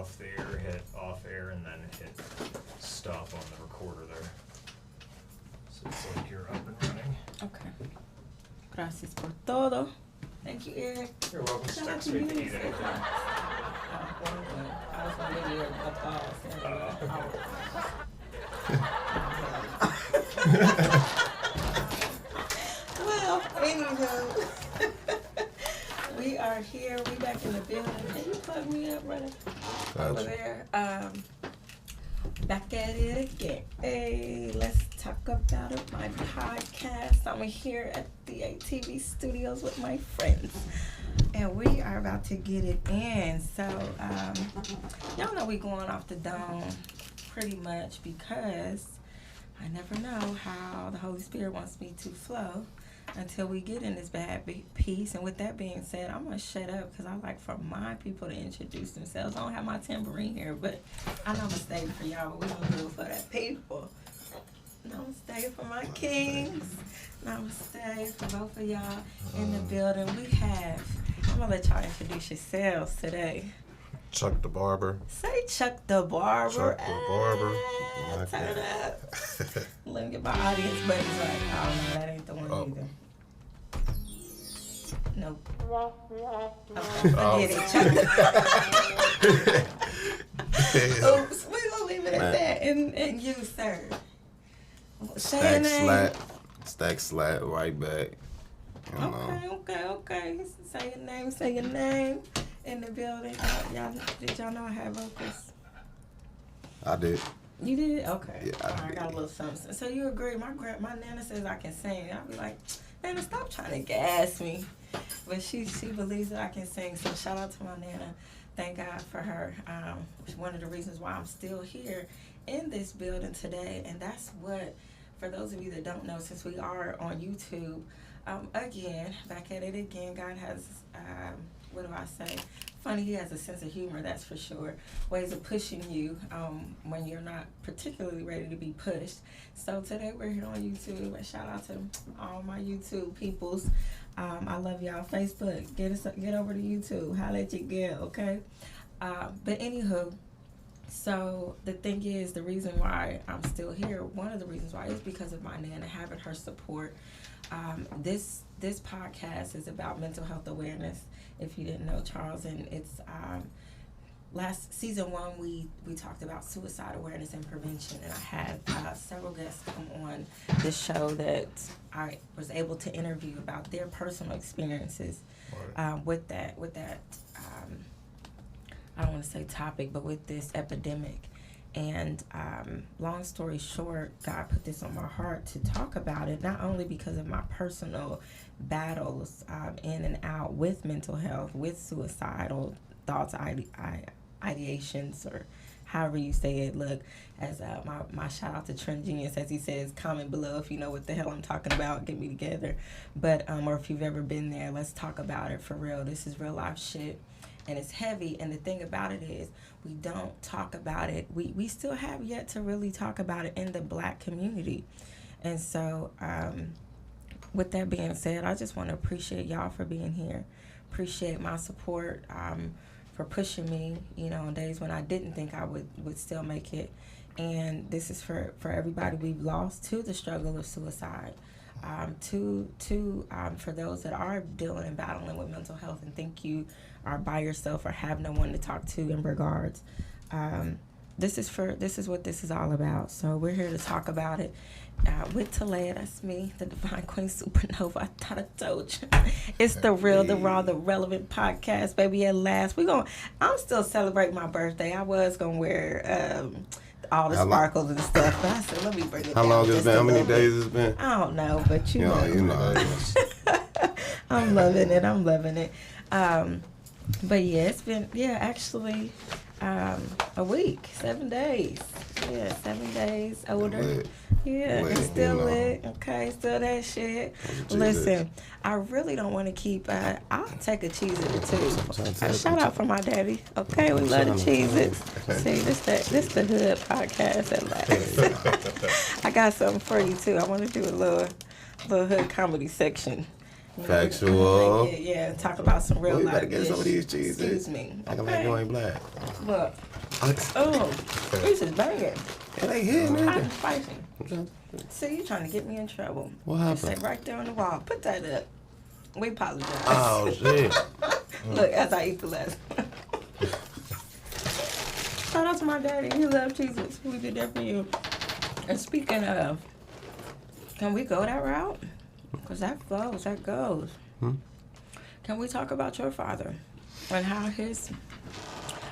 off the air, hit off air, and then hit stop on the recorder there. So it's like you're up and running. Okay. Gracias por todo. Thank you, Eric. You're welcome. Shout out Text to me you. if you need anything. I was going to give you Well, anywho, we are here. We back in the building. Can you plug me up, brother? Over there. Back at it again. Hey, let's talk about it. My podcast. I'm here at the ATV studios with my friends. And we are about to get it in. So, y'all know we going off the dome pretty much because I never know how the Holy Spirit wants me to flow until we get in this bad piece. And with that being said, I'm going to shut up because I like for my people to introduce themselves. I don't have my tambourine here, but I know I'm going to stay for y'all, but we're going to do it for that people. And I'm going to stay for my kings. And I'm going to stay for both of y'all in the building. I'm going to let y'all introduce yourselves today. Chuck the Barber. Say Chuck the Barber. Chuck the Barber. Turn it up. Let me get my audience buttons right. Oh, no, that ain't the one either. Nope. Okay, forget it, Chuck. Oops, we're going to leave it at that. And you, sir. Stack slat right back. Okay. Say your name in the building. Did y'all know I had vocals? I did. You did? Okay. Yeah, I got a little something. So you agree? My Nana says I can sing. I'll be like, Nana, stop trying to gas me. But she believes that I can sing. So shout out to my Nana. Thank God for her. It's one of the reasons why I'm still here in this building today. And that's what, for those of you that don't know, since we are on YouTube, again, back at it again, God has, what do I say? Funny, he has a sense of humor, that's for sure. Ways of pushing you when you're not particularly ready to be pushed. So today we're here on YouTube. A shout out to all my YouTube peoples. I love y'all. Facebook, get over to YouTube. Holla at your girl, okay? But anywho, so the thing is, the reason why I'm still here, one of the reasons why is because of my Nana, having her support. This podcast is about mental health awareness, if you didn't know, Charles, and it's last season 1 we talked about suicide awareness and prevention, and I had several guests come on this show that I was able to interview about their personal experiences with that I don't want to say topic, but with this epidemic. And long story short, God put this on my heart to talk about it, not only because of my personal battles in and out with mental health, with suicidal thoughts, ideations, or however you say it. Look, as my shout out to Trent Genius, as he says, comment below if you know what the hell I'm talking about, get me together. But or if you've ever been there, let's talk about it for real. This is real life shit. And it's heavy, and the thing about it is we don't talk about it. We still have yet to really talk about it in the Black community. And so with that being said, I just want to appreciate y'all for being here, appreciate my support, for pushing me, on days when I didn't think I would still make it. And this is for everybody we've lost to the struggle of suicide. For those that are dealing and battling with mental health and think you are by yourself or have no one to talk to in regards. This is what this is all about. So we're here to talk about it with Talea. That's me, the Divine Queen Supernova. I thought I told you. It's the real, the raw, the relevant podcast, baby. At last, I'm still celebrating my birthday. I was gonna wear all the sparkles and stuff, but I said, let me bring it down. How long it's been? How many days it's been? I don't know, but you know. I'm loving it. But yeah, it's been, actually, a week, 7 days. Yeah, 7 days older. Lit. Yeah, Lit, it's still lit. Okay, still that shit. Listen, I really don't want to keep, I'll take a Cheez-It or two. Shout out for my daddy. Okay, we love the Cheez-Its. See, this the hood podcast at last. I got something for you too. I want to do a little hood comedy section. Factual. Yeah, talk about some real life. You better get some of these Cheez-Its. Excuse me. I can make you ain't black. Look, Oh, this is banging. It ain't hitting, Hot and nigga. spicy. See, you trying to get me in trouble. What It happened? said right there on the wall. Put that up. We apologize. Oh, shit. Look, as I eat the last one. Shout out to my daddy. He loved Jesus. We did that for you. And speaking of, can we go that route? Because that flows, that goes. Can we talk about your father and how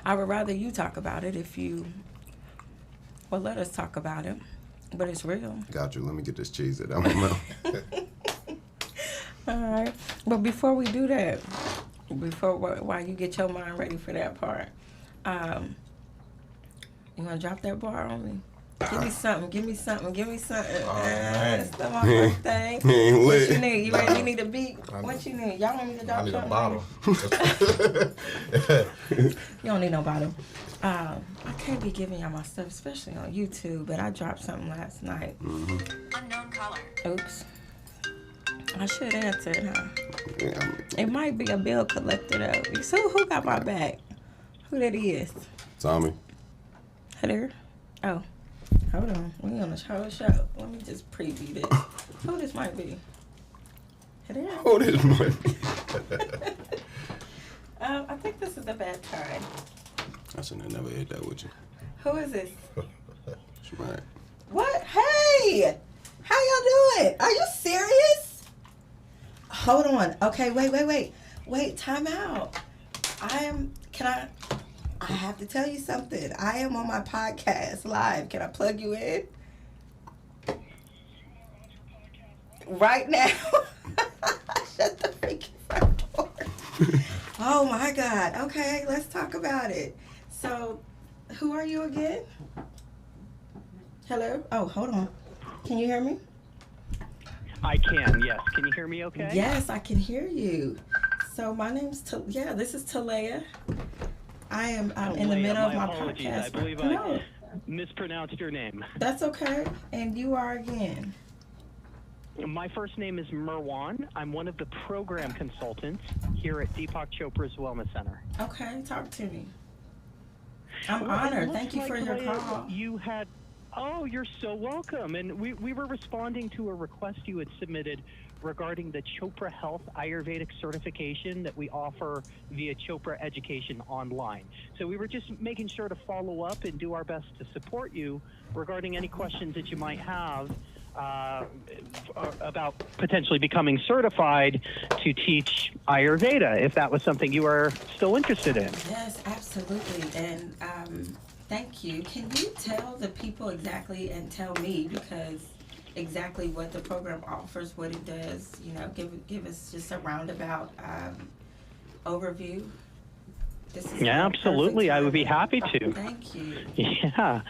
I would rather you talk about it if you, well, let us talk about it, but it's real. Got you. Let me get this cheese out of my mouth. All right. But before we do that, while you get your mind ready for that part, you want to drop that bar on me? Give me something. man. It's still my birthday. He ain't What lit. you need? You ready? You need a beat? What you need? Y'all want me to drop I need a something? bottle. You don't need no bottle. I can't be giving y'all my stuff, especially on YouTube, but I dropped something last night. Unknown caller. Oops. I should answer it, huh? Yeah, It might be a bill collector, though. So who got my back? Who that is? Tommy. Hello? Oh. Hold on. We on the show. Let me just preview this. Who this might be? Hello? Oh, this money. I think this is a bad time. I shouldn't have never ate that with you. Who is this? Right. What? Hey! How y'all doing? Are you serious? Hold on. Okay, wait, time out. I have to tell you something. I am on my podcast live. Can I plug you in? Right now. Shut the freaking front door. Oh my God. Okay, let's talk about it. So, who are you again? Hello? Oh, hold on. Can you hear me? I can, yes. Can you hear me okay? Yes, I can hear you. So my name's this is Talea. I am in the Leah, middle of my apologies. podcast. I believe No, I mispronounced your name. that's okay. And you are again. My first name is Merwan. I'm one of the program consultants here at Deepak Chopra's Wellness Center. Okay, talk to me. I'm Well, it honored. looks Thank you like, for your Leah, call. You had, you're so welcome. And we were responding to a request you had submitted regarding the Chopra Health Ayurvedic certification that we offer via Chopra Education online. So we were just making sure to follow up and do our best to support you regarding any questions that you might have about potentially becoming certified to teach Ayurveda, if that was something you are still interested in. Yes, absolutely. And thank you. Can you tell the people exactly and tell me exactly what the program offers, what it does? You know, give us just a roundabout overview. Yeah, absolutely. I would be happy to. Thank you. Yeah.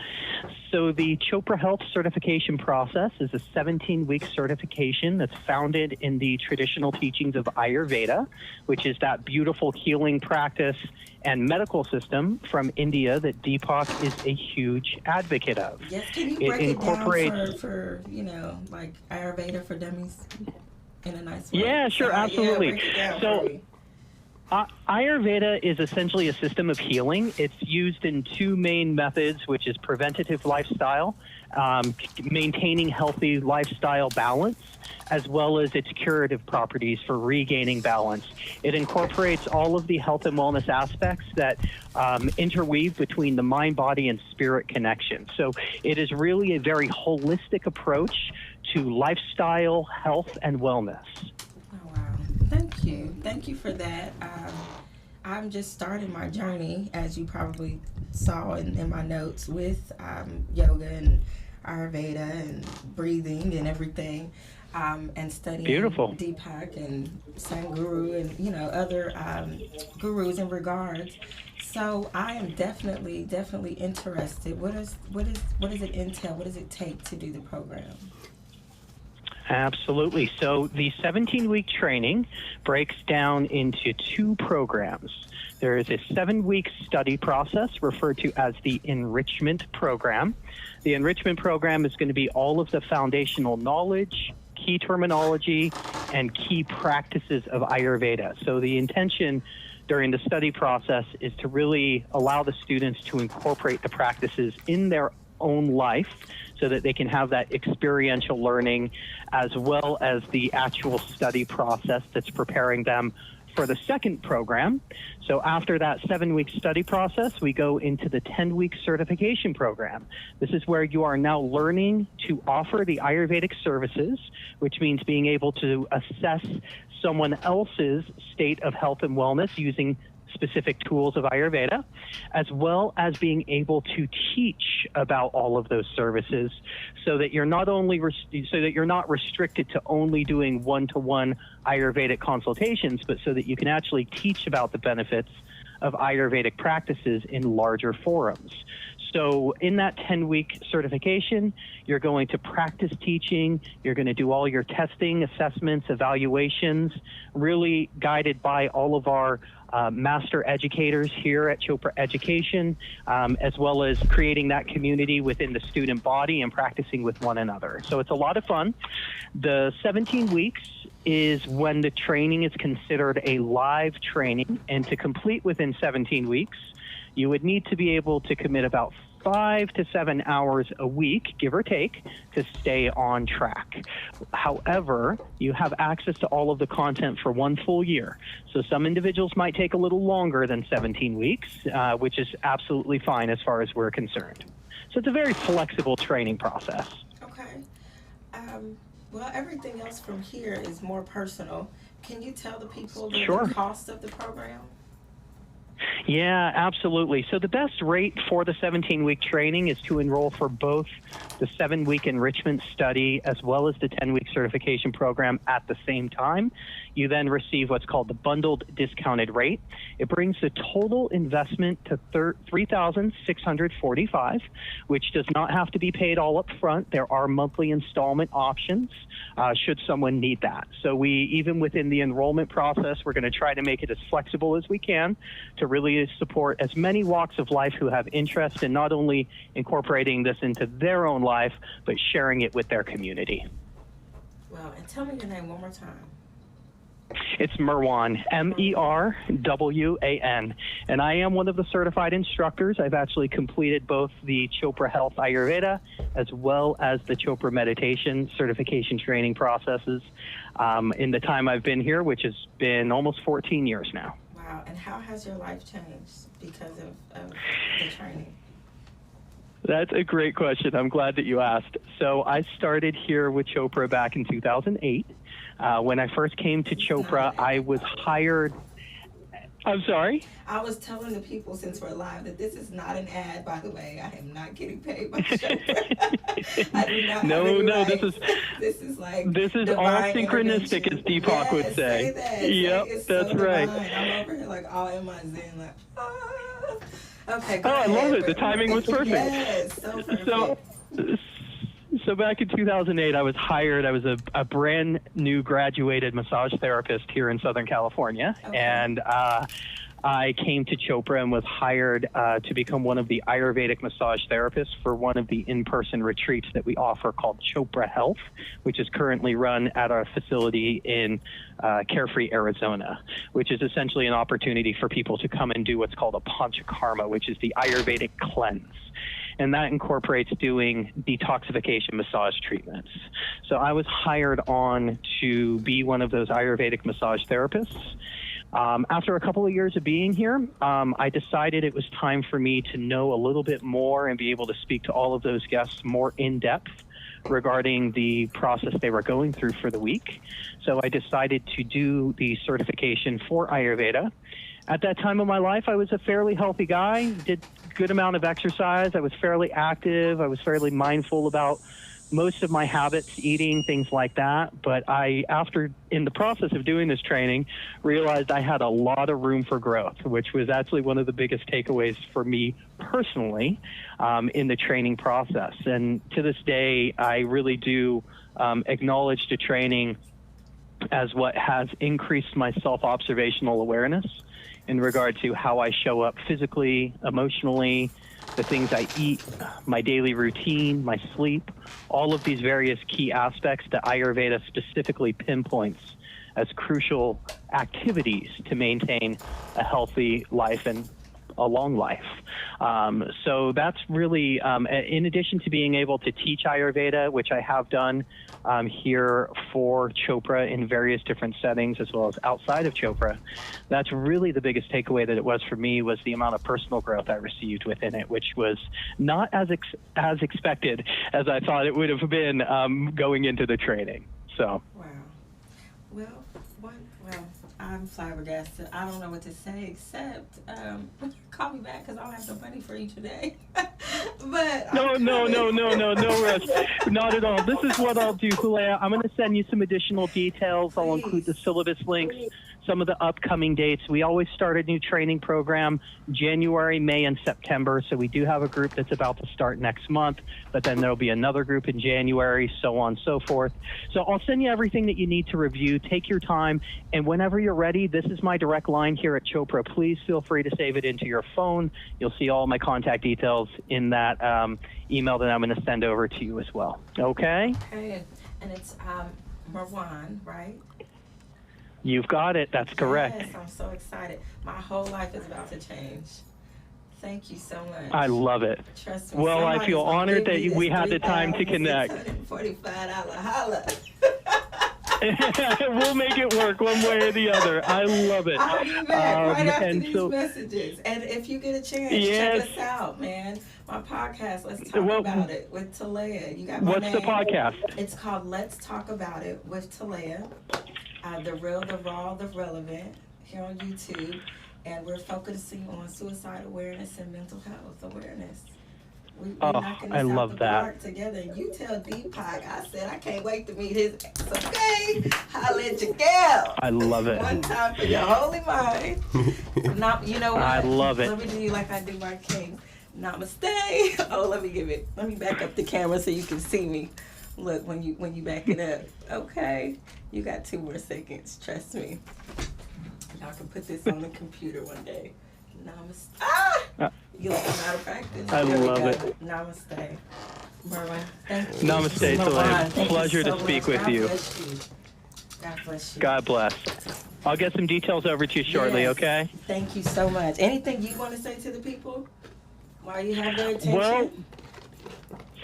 So the Chopra Health certification process is a 17-week certification that's founded in the traditional teachings of Ayurveda, which is that beautiful healing practice and medical system from India that Deepak is a huge advocate of. Yes, can you break it down for like Ayurveda for dummies in a nice way? Yeah, sure, absolutely. Yeah, break it down So, for me. Ayurveda is essentially a system of healing. It's used in two main methods, which is preventative lifestyle, maintaining healthy lifestyle balance, as well as its curative properties for regaining balance. It incorporates all of the health and wellness aspects that interweave between the mind, body, and spirit connection. So it is really a very holistic approach to lifestyle, health, and wellness. Oh, wow. Thank you for that. I'm just starting my journey, as you probably saw in my notes, with yoga and Ayurveda and breathing and everything, and studying Beautiful. Deepak and Sanguru and other gurus in regards. So I am definitely interested. What does it entail? What does it take to do the program? Absolutely. So the 17-week training breaks down into two programs. There is a 7-week study process referred to as the Enrichment Program. The Enrichment Program is going to be all of the foundational knowledge, key terminology, and key practices of Ayurveda. So the intention during the study process is to really allow the students to incorporate the practices in their own life so that they can have that experiential learning as well as the actual study process that's preparing them for the second program. So after that 7-week study process, we go into the 10-week certification program. This is where you are now learning to offer the Ayurvedic services, which means being able to assess someone else's state of health and wellness using specific tools of Ayurveda, as well as being able to teach about all of those services, so that you're not only you're not restricted to only doing one-to-one Ayurvedic consultations, but so that you can actually teach about the benefits of Ayurvedic practices in larger forums. So in that 10-week certification, you're going to practice teaching, you're going to do all your testing, assessments, evaluations, really guided by all of our master educators here at Chopra Education, as well as creating that community within the student body and practicing with one another. So it's a lot of fun. The 17 weeks is when the training is considered a live training, and to complete within 17 weeks, you would need to be able to commit about 5 to 7 hours a week, give or take, to stay on track. However, you have access to all of the content for 1 full year. So some individuals might take a little longer than 17 weeks, which is absolutely fine as far as we're concerned. So it's a very flexible training process. Okay. Well, everything else from here is more personal. Can you tell the people the cost of the program? Yeah, absolutely. So the best rate for the 17-week training is to enroll for both the 7-week enrichment study as well as the 10-week certification program at the same time. You then receive what's called the bundled discounted rate. It brings the total investment to $3,645, which does not have to be paid all up front. There are monthly installment options should someone need that. So we, even within the enrollment process, we're going to try to make it as flexible as we can to really support as many walks of life who have interest in not only incorporating this into their own life, but sharing it with their community. Well, and tell me your name one more time. It's Merwan, M-E-R-W-A-N, and I am one of the certified instructors. I've actually completed both the Chopra Health Ayurveda as well as the Chopra Meditation certification training processes in the time I've been here, which has been almost 14 years now. Wow, and how has your life changed because of the training? That's a great question. I'm glad that you asked. So I started here with Chopra back in 2008. When I first came to Chopra, I was hired. I'm sorry? I was telling the people, since we're live, that this is not an ad, by the way. I am not getting paid by Chopra. I do not this is like this is all synchronistic, as Deepak would say. Say that. Yep, that's right. I'm over here like all in my zen, like, Okay, I love it. The timing was perfect. Yes, so perfect. So back in 2008, I was hired. I was a brand new graduated massage therapist here in Southern California. Okay. And I came to Chopra and was hired to become one of the Ayurvedic massage therapists for one of the in-person retreats that we offer called Chopra Health, which is currently run at our facility in Carefree, Arizona, which is essentially an opportunity for people to come and do what's called a panchakarma, which is the Ayurvedic cleanse. And that incorporates doing detoxification massage treatments. So I was hired on to be one of those Ayurvedic massage therapists. After a couple of years of being here, I decided it was time for me to know a little bit more and be able to speak to all of those guests more in depth regarding the process they were going through for the week. So I decided to do the certification for Ayurveda. At that time of my life, I was a fairly healthy guy, did a good amount of exercise. I was fairly active. I was fairly mindful about most of my habits, eating, things like that. But in the process of doing this training, realized I had a lot of room for growth, which was actually one of the biggest takeaways for me personally in the training process. And to this day, I really do acknowledge the training as what has increased my self-observational awareness in regard to how I show up physically, emotionally, the things I eat, my daily routine, my sleep, all of these various key aspects that Ayurveda specifically pinpoints as crucial activities to maintain a healthy life and a long life. So that's really, in addition to being able to teach Ayurveda, which I have done here for Chopra in various different settings, as well as outside of Chopra, that's really the biggest takeaway that it was for me, was the amount of personal growth I received within it, which was not as expected as I thought it would have been going into the training. So. Wow. Well, I'm flabbergasted. I don't know what to say except call me back, because I don't have no money for you today. But no rush. Not at all. This is what I'll do, Kulea. I'm going to send you some additional details. I'll include the syllabus links, some of the upcoming dates. We always start a new training program January, May, and September. So we do have a group that's about to start next month, but then there'll be another group in January, so on and so forth. So I'll send you everything that you need to review. Take your time, and whenever you're ready, this is my direct line here at Chopra. Please feel free to save it into your phone. You'll see all my contact details in that email that I'm going to send over to you as well. Okay? Okay, and it's Marwan, right? You've got it. That's correct. Yes, I'm so excited. My whole life is about to change. Thank you so much. I love it. Trust me. Well, I feel honored that we had the time to connect. $45 holla. We'll make it work one way or the other. I love it. I'll be back right after and these so, messages. And if you get a chance, yes. check us out, man. My podcast, Let's Talk About It with Talea. You got my what's name. the podcast? It's called Let's Talk About It with Talea. The real, the raw, the relevant, here on YouTube. And we're focusing on suicide awareness and mental health awareness. We're knocking this I out love the that. park together. And you tell Deepak, I said, I can't wait to meet his ex, okay? Holla at your gal. I love it. One time for your holy mind. Now, you know what? I love it. Let me do you like I do my king. Namaste. Oh, let me back up the camera so you can see me. Look, when you back it up. Okay. You got 2 more seconds. Trust me. Y'all can put this on the computer one day. Namaste. Ah! You like I'm out of practice. I There we love go. it. Namaste. Marwan, thank you. Namaste, Marwan, Talea. thank you Pleasure so to speak much. with you. God bless you. God bless you. God bless. I'll get some details over to you shortly, Yes. okay? Thank you so much. Anything you want to say to the people while you have their attention? Well,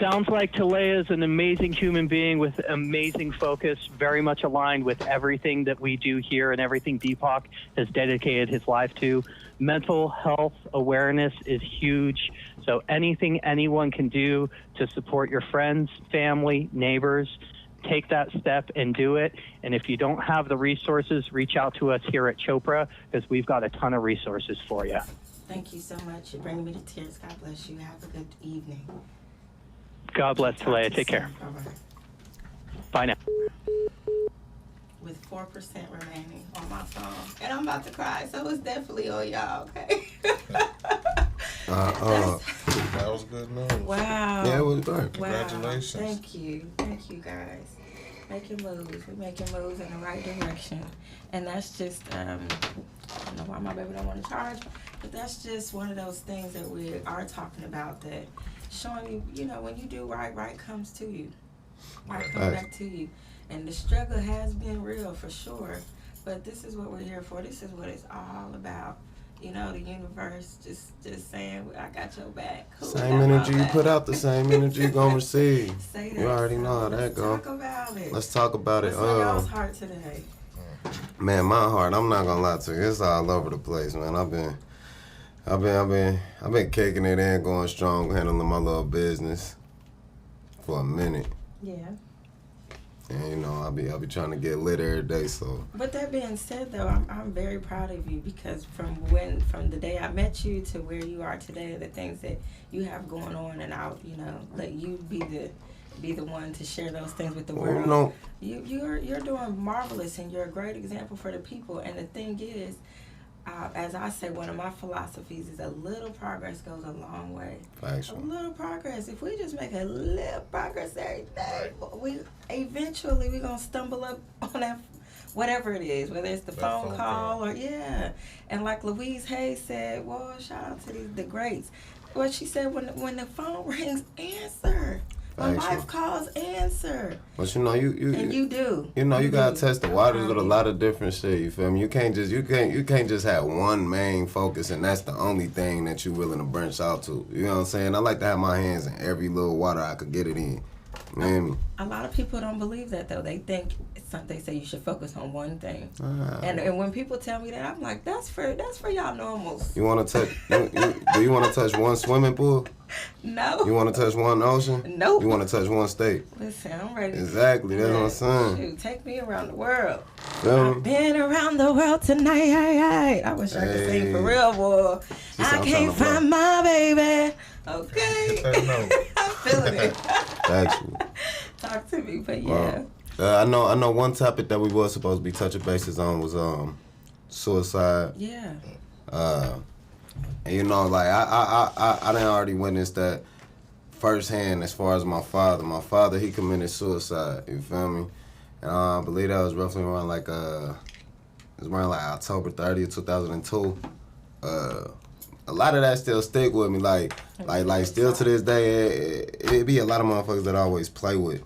sounds like Talea is an amazing human being with amazing focus, very much aligned with everything that we do here and everything Deepak has dedicated his life to. Mental health awareness is huge. So anything anyone can do to support your friends, family, neighbors, take that step and do it. And if you don't have the resources, reach out to us here at Chopra, because we've got a ton of resources for you. Thank you so much. You're bringing me to tears. God bless you. Have a good evening. God bless, Talk Talea. to you Take care. soon. Bye-bye. Bye now. With 4% remaining on my phone. And I'm about to cry, so it's definitely on y'all, okay? That was good news. Wow. Yeah, it was great. Wow. Congratulations. Thank you. Thank you, guys. Making moves. We're making moves in the right direction. And that's just, I don't know why my baby don't want to charge, but that's just one of those things that we are talking about, that showing you, you know, when you do right, right comes to you. Right comes back to you. And the struggle has been real for sure, but this is what we're here for. This is what it's all about. You know, the universe just saying, I got your back. Who Same got my energy you back? put out, the same energy you gonna receive. Say that. You already know how that Let's go. talk about it. Let's talk about it. What's on y'all's heart today? Man, my heart, I'm not gonna lie to you, it's all over the place, man. I've been kicking it in, going strong, handling my little business for a minute. Yeah. And you know, I'll be trying to get lit every day, so. But that being said, though, I'm very proud of you, because from the day I met you to where you are today, the things that you have going on, and I'll, you know, let you be the one to share those things with the world. No. You're doing marvelous, and you're a great example for the people. And the thing is, as I say, one of my philosophies is a little progress goes a long way. Factual. A little progress. If we just make a little progress every day, eventually we're gonna stumble up on that, whatever it is, whether it's the phone call or And like Louise Hayes said, well, shout out to the greats. What she said, when the phone rings, answer. My Factual. life calls answer. But you know, And you do. You know, you gotta do. test the waters with a do. lot of different shit. You feel me? You can't just have one main focus, and that's the only thing that you willing to branch out to. You know what I'm saying? I like to have my hands in every little water I could get it in. You know what I mean? A lot of people don't believe that though. They think they say you should focus on one thing. Ah. And when people tell me that, I'm like, that's for y'all normals. You want to touch? Do you want to touch one swimming pool? No. You want to touch one ocean? Nope. You want to touch one state? Listen, I'm ready. Exactly. That's what I'm saying. Shoot, take me around the world. Feel I've me? been around the world tonight. I wish I could sing for real, boy. She I said, "I'm can't tryna blow." find my baby. Okay. Hit that note. I'm feeling it. Actually. Talk to me, but yeah. I know one topic that we were supposed to be touching bases on was suicide. Yeah. And you know, like I done already witnessed that firsthand as far as my father. My father, he committed suicide. You feel me? And I believe that was roughly around like October 30th, 2002. A lot of that still stick with me. Like still to this day, it be a lot of motherfuckers that I always play with.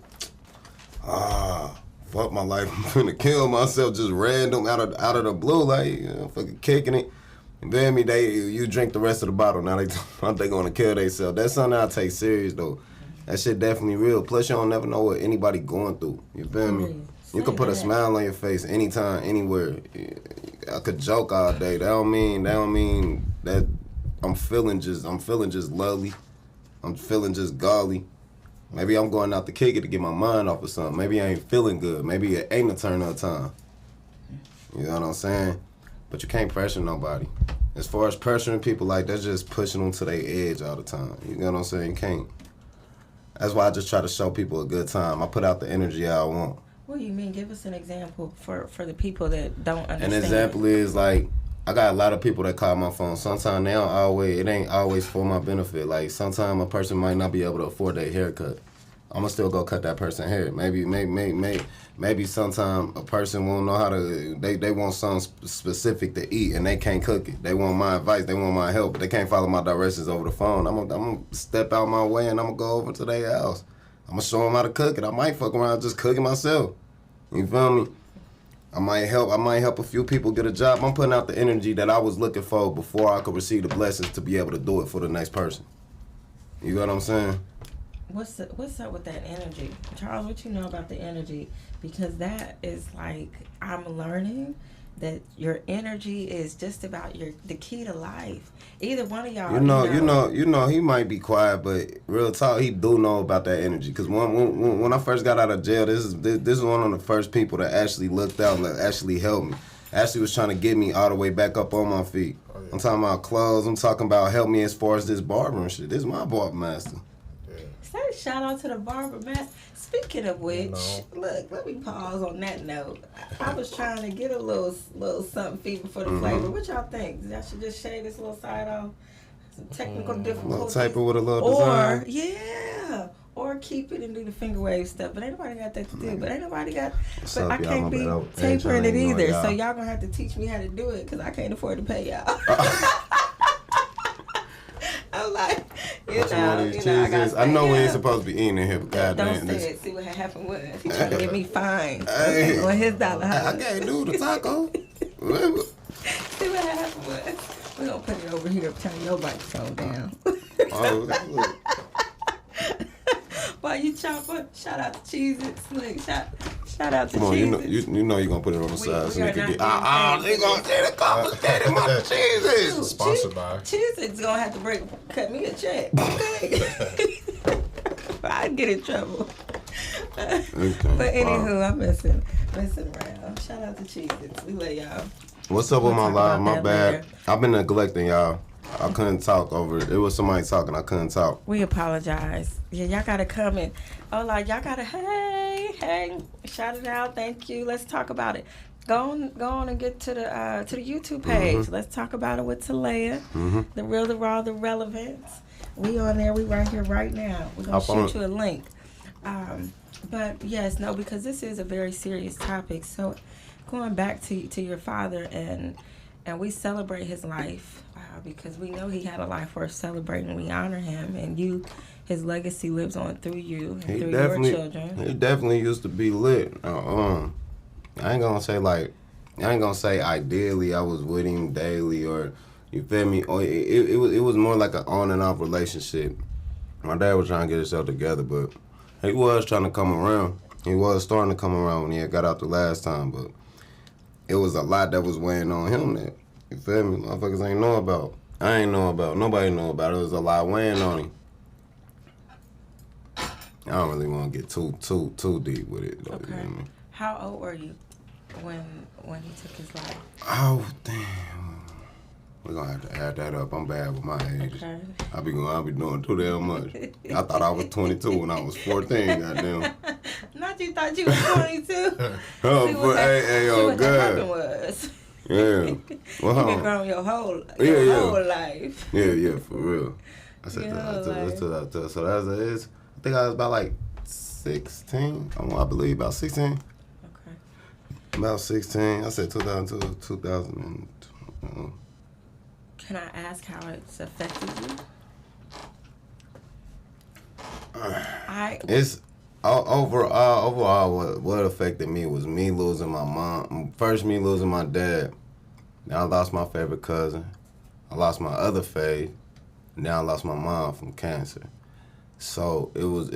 Fuck my life, I'm finna kill myself just random out of the blue, like, you know, fucking kicking it. And then you drink the rest of the bottle, now they gonna kill themselves. That's something I take serious though. That shit definitely real. Plus you don't never know what anybody going through. You feel me? You can put a smile on your face anytime, anywhere. I could joke all day. That don't mean that I'm feeling just lovely. I'm feeling just golly. Maybe I'm going out to kick it to get my mind off of something. Maybe I ain't feeling good. Maybe it ain't a turn of time. You know what I'm saying? But you can't pressure nobody. As far as pressuring people, like, that's just pushing them to their edge all the time. You know what I'm saying? You can't. That's why I just try to show people a good time. I put out the energy I want. What do you mean? Give us an example for the people that don't understand. An example is, like, I got a lot of people that call my phone. Sometimes it ain't always for my benefit. Like, sometimes a person might not be able to afford their haircut. I'ma still go cut that person hair. Maybe sometime a person won't know how to, they want something specific to eat and they can't cook it. They want my advice, they want my help, but they can't follow my directions over the phone. I'm gonna step out my way and I'm gonna go over to their house. I'm gonna show them how to cook it. I might fuck around just cooking myself. You feel me? I might help a few people get a job. I'm putting out the energy that I was looking for before I could receive the blessings to be able to do it for the next person. You know what I'm saying? What's up with that energy? Charles, what you know about the energy? Because that is like, I'm learning that your energy is just about the key to life. Either one of y'all. You know, he might be quiet, but real talk, he do know about that energy. Cause when I first got out of jail, this is one of the first people that actually looked out and actually helped me. Actually was trying to get me all the way back up on my feet. Oh, yeah. I'm talking about clothes. I'm talking about help me as far as this barber and shit. This is my barber master. Say shout out to the barber master. Speaking of which, look, let me pause on that note. I was trying to get a little something fever for the flavor. What y'all think? I should just shave this little side off? Some technical difficulties. Little taper with a little design. Or keep it and do the finger wave stuff. But ain't nobody got that to do. But ain't nobody got. But I y'all? can't be tapering it either. So y'all gonna have to teach me how to do it because I can't afford to pay y'all. I'm like, I know we ain't supposed to be eating in here, but goddamn. Don't say it. See what happened was he trying to get me fined on his dollar. I can't do the taco. Remember? See what happened was we're gonna put it over here. Turn your microphone down. Oh, While you Chopra, shout out to Cheez-Its. Look, shout out to come on, Cheez-Its. you know you're gonna put it on the side so you can get. they gonna say the confiscated my Cheez-Its. Sponsored by. Cheez-Its gonna have to cut me a check. Okay. I'd get in trouble. Okay, But anywho, I'm messing around. Shout out to Cheez-Its. We love y'all. What's up with my live? My bad. Later. I've been neglecting y'all. I couldn't talk over it. It was somebody talking. I couldn't talk. We apologize. Yeah, y'all gotta come in. Oh, like y'all gotta hey, shout it out. Thank you. Let's talk about it. Go on and get to the YouTube page. Mm-hmm. Let's talk about it with Talaya. Mm-hmm. The real, the raw, the relevance. We on there. We right here right now. We're gonna shoot you a link. But yes, no, because this is a very serious topic. So going back to your father and we celebrate his life. Because we know he had a life worth celebrating. We honor him, and you, his legacy lives on through you and He through your children. He definitely used to be lit. I ain't gonna say ideally I was with him daily or you feel me. Or it was more like an on and off relationship. My dad was trying to get himself together, but he was trying to come around. He was starting to come around when he had got out the last time, but it was a lot that was weighing on him that, you feel me, motherfuckers ain't know about. I ain't know about. Nobody know about it. It was a lot weighing on him. I don't really want to get too deep with it, though. Okay. You know what I mean? How old were you when he took his life? Oh, damn. We're going to have to add that up. I'm bad with my age. Okay. I'll be doing too damn much. I thought I was 22 when I was 14, goddamn. Not you thought you was 22. Oh, but hey, oh, God. Was. Yeah. Well, You been grown your whole life. Yeah, for real. I said Your that. whole life. So that's it. I think I was about like 16. I believe about 16. Okay. About 16. I said 2002, 2000. Can I ask how it's affected you? It's overall what affected me was me losing my mom. First, me losing my dad. Now I lost my favorite cousin. I lost my other fave. Now I lost my mom from cancer. So it was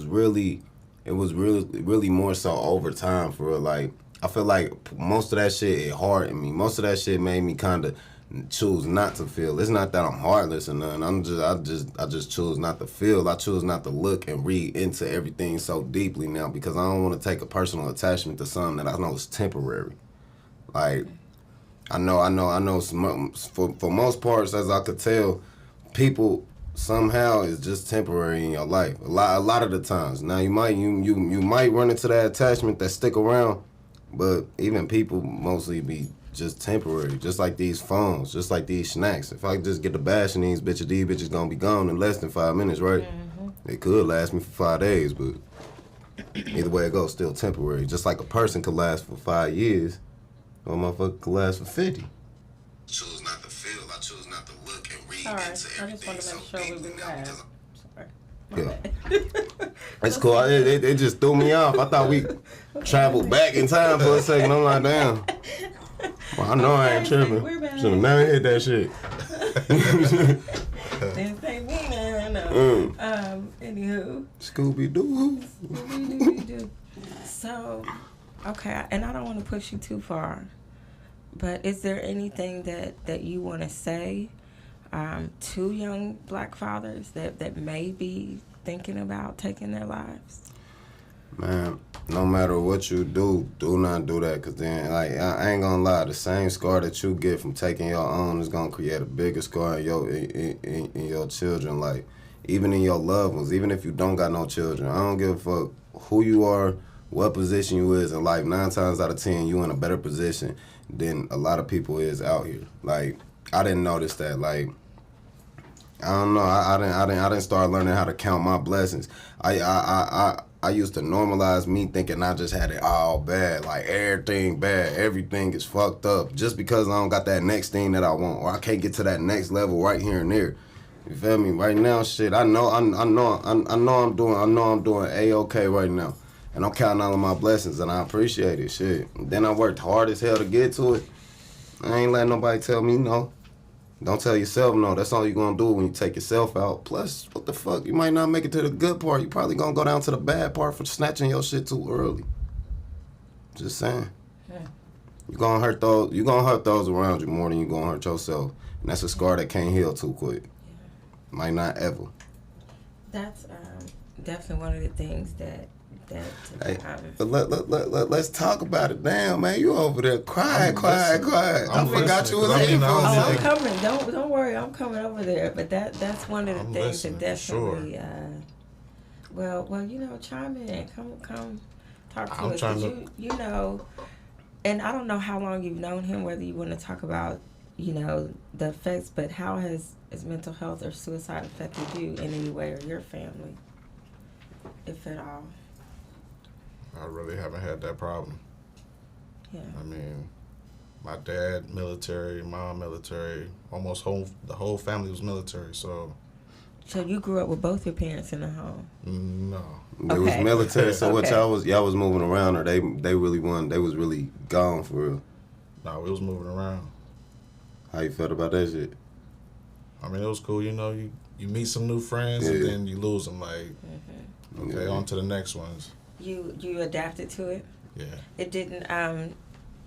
really more so over time for real. Like I feel like most of that shit it hardened me. Most of that shit made me kind of choose not to feel. It's not that I'm heartless or nothing. I just choose not to feel. I choose not to look and read into everything so deeply now because I don't want to take a personal attachment to something that I know is temporary. Like I know. For most parts, as I could tell, people somehow is just temporary in your life. A lot of the times. Now you might run into that attachment that stick around, but even people mostly be just temporary. Just like these phones, just like these snacks. If I just get the bash in these bitches gonna be gone in less than 5 minutes, right? Mm-hmm. It could last me for 5 days, but either way it goes, still temporary. Just like a person could last for 5 years, or a motherfucker could last for 50. I choose not to feel. I choose not to look and read Sorry, into I just want to make sure we be live. Sorry. Yeah. It's cool. It just threw me off. I thought we traveled back in time for a second. I'm like, damn. Well, I know I ain't tripping. Should have never hit that shit. Didn't say me now. Anywho. Scooby-Doo. Scooby-Doo. So, okay, and I don't want to push you too far, but is there anything that you want to say to young black fathers that may be thinking about taking their lives? Man, no matter what you do not do that, because then, like, I ain't gonna lie, the same scar that you get from taking your own is gonna create a bigger scar in your children, like, even in your loved ones, even if you don't got no children. I don't give a fuck who you are, what position you is in life. 9 times out of 10, you in a better position than a lot of people is out here. Like, I didn't notice that, like, I don't know. I didn't start learning how to count my blessings. I used to normalize me thinking I just had it all bad, like everything bad, everything is fucked up, just because I don't got that next thing that I want, or I can't get to that next level right here and there. You feel me? Right now, shit, I know I'm doing A-okay right now, and I'm counting all of my blessings, and I appreciate it. Shit. And then I worked hard as hell to get to it. I ain't letting nobody tell me no. Don't tell yourself no. That's all you're going to do when you take yourself out. Plus, what the fuck? You might not make it to the good part. You probably going to go down to the bad part for snatching your shit too early. Just saying. Yeah. You're going to hurt those around you more than you're going to hurt yourself. And that's a scar that can't heal too quick. Yeah. Might not ever. That's definitely one of the things that hey, but let's talk about it. Damn, man, you over there quiet. I forgot you was here for a second. I'm coming. Don't worry, I'm coming over there. But that's one of the things that definitely. Sure. Well, you know, chime in. Come, talk to us. You know, and I don't know how long you've known him. Whether you want to talk about, you know, the effects, but how has mental health or suicide affected you in any way or your family, if at all? I really haven't had that problem. Yeah. I mean, my dad military, mom military, the whole family was military. So So you grew up with both your parents in the home? No. They was Okay. military, so what Okay. y'all was moving around, or they really they was really gone for real. No, we was moving around. How you felt about that shit? I mean, it was cool. You know, you meet some new friends and Yeah. then you lose them. Like, okay, Yeah. on to the next ones. You adapted to it? Yeah. It didn't,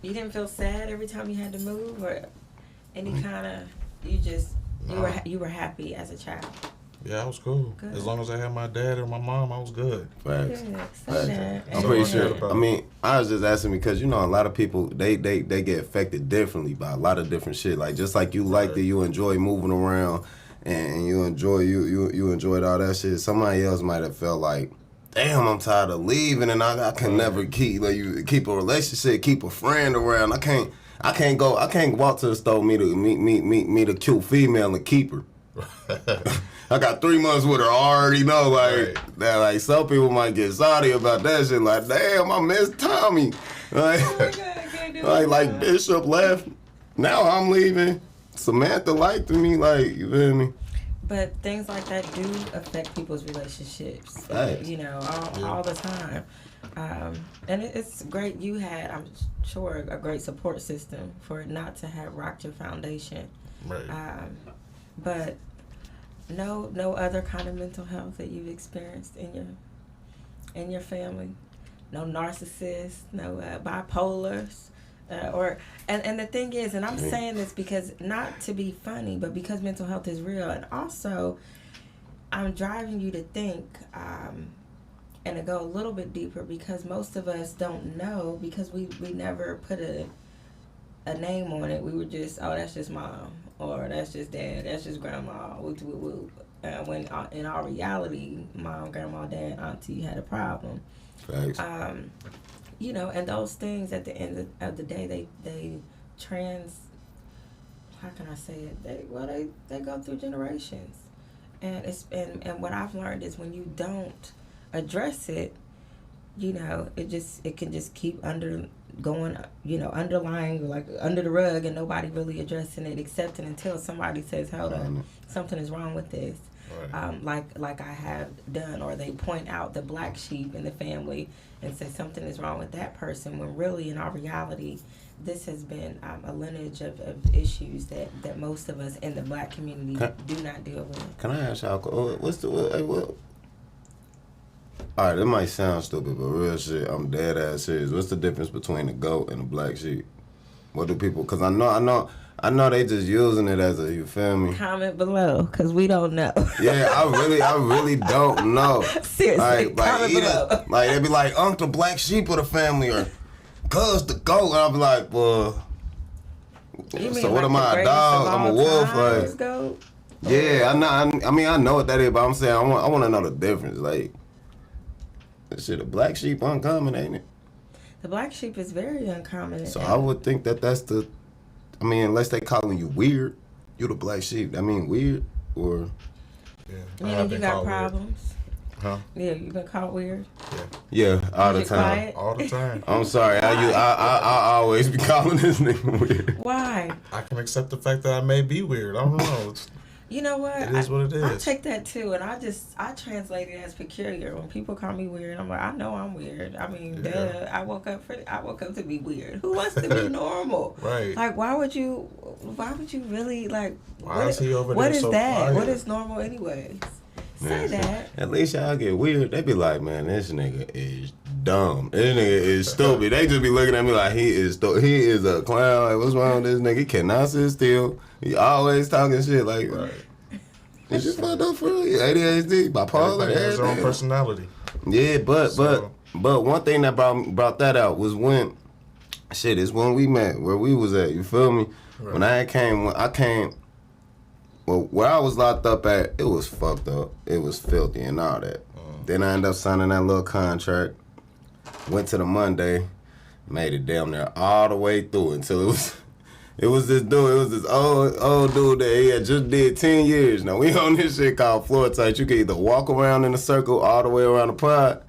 you didn't feel sad every time you had to move, or any kind of, Nah. you were happy as a child? Yeah, I was cool. Good. As long as I had my dad or my mom, I was good. Facts. Good. Facts. Say that. I'm So pretty I sure. cared about- I mean, I was just asking because you know a lot of people they get affected differently by a lot of different shit. Like just like you liked it, you enjoy moving around, and you enjoy you enjoyed all that shit. Somebody else might have felt like, damn, I'm tired of leaving, and I can never keep you keep a relationship, keep a friend around. I can't walk to the store meet a cute female and keep her. I got 3 months with her. I already know, like that. Like some people might get salty about that shit. Like, damn, I miss Tommy. Like, Oh my God, I can't do it. like Bishop left. Now I'm leaving. Samantha liked me. Like, you feel me? But things like that do affect people's relationships. Facts. You know, all the time. And it's great you had, I'm sure, a great support system for it not to have rocked your foundation. Right. But no other kind of mental health that you've experienced in your family. No narcissists, no bipolars, and the thing is, and I'm saying this because not to be funny, but because mental health is real, and also I'm driving you to think and to go a little bit deeper because most of us don't know because we never put a name on it. We were just, oh, that's just mom, or that's just dad, that's just grandma. When in our reality, mom, grandma, dad, auntie had a problem. Facts. You know, and those things at the end of the day, they how can I say it? They go through generations, and and what I've learned is when you don't address it, you know, it can just keep underlying like under the rug, and nobody really addressing it except until somebody says, hold on, something is wrong with this. Right. Like I have done, or they point out the black sheep in the family and say something is wrong with that person, when really in our reality this has been a lineage of issues that most of us in the black community do not deal with. Can I ask y'all? What? All right, it might sound stupid, but real shit, I'm dead ass serious. What's the difference between a goat and a black sheep? What do people? Because I know they just using it as a, you feel me? Comment below, because we don't know. Yeah, I really don't know. Seriously, comment below. Like they be like, the black sheep of the family, or cuz the goat, and I'll be like, well, You so mean what like am the I, a greatest dog? of I'm a all wolf, times, like. goat? Yeah, I know what that is, but I'm saying I want to know the difference. Like, that shit, a black sheep uncommon, ain't it? The black sheep is very uncommon. So I would think that's the, I mean, unless they calling you weird, you the black sheep. That mean weird, or Yeah. I Meaning have you been got called weird. problems. Huh? Yeah, you been called weird. yeah, all the You time. quiet? All the time. I'm sorry, I always be calling this nigga weird. Why? I can accept the fact that I may be weird. I don't know. You know what? It is what it I is. take that too, and I translate it as peculiar. When people call me weird, I'm like, I know I'm weird. I mean, Yeah. duh. I woke up to be weird. Who wants to be normal? Right. Like, why would you really like? Why is he over What there is so that? quiet? What is normal, anyways? Say that. At least y'all get weird. They be like, man, this nigga is dumb. This nigga is stupid. They just be looking at me like he is a clown. Like, what's wrong with this nigga? He cannot sit still. He always talking shit. Like, Right. it's just fucked up for real. ADHD, bipolar, Everybody has their own everything. personality. Yeah, but So- one thing that brought that out was when we met, where we was at. You feel me? Right. When I came. Well, where I was locked up at, it was fucked up. It was filthy and all that. Then I ended up signing that little contract. Went to the Monday, made it damn near all the way through until it was this old dude that he had just did 10 years. Now we on this shit called floor tight. You can either walk around in a circle all the way around the pod,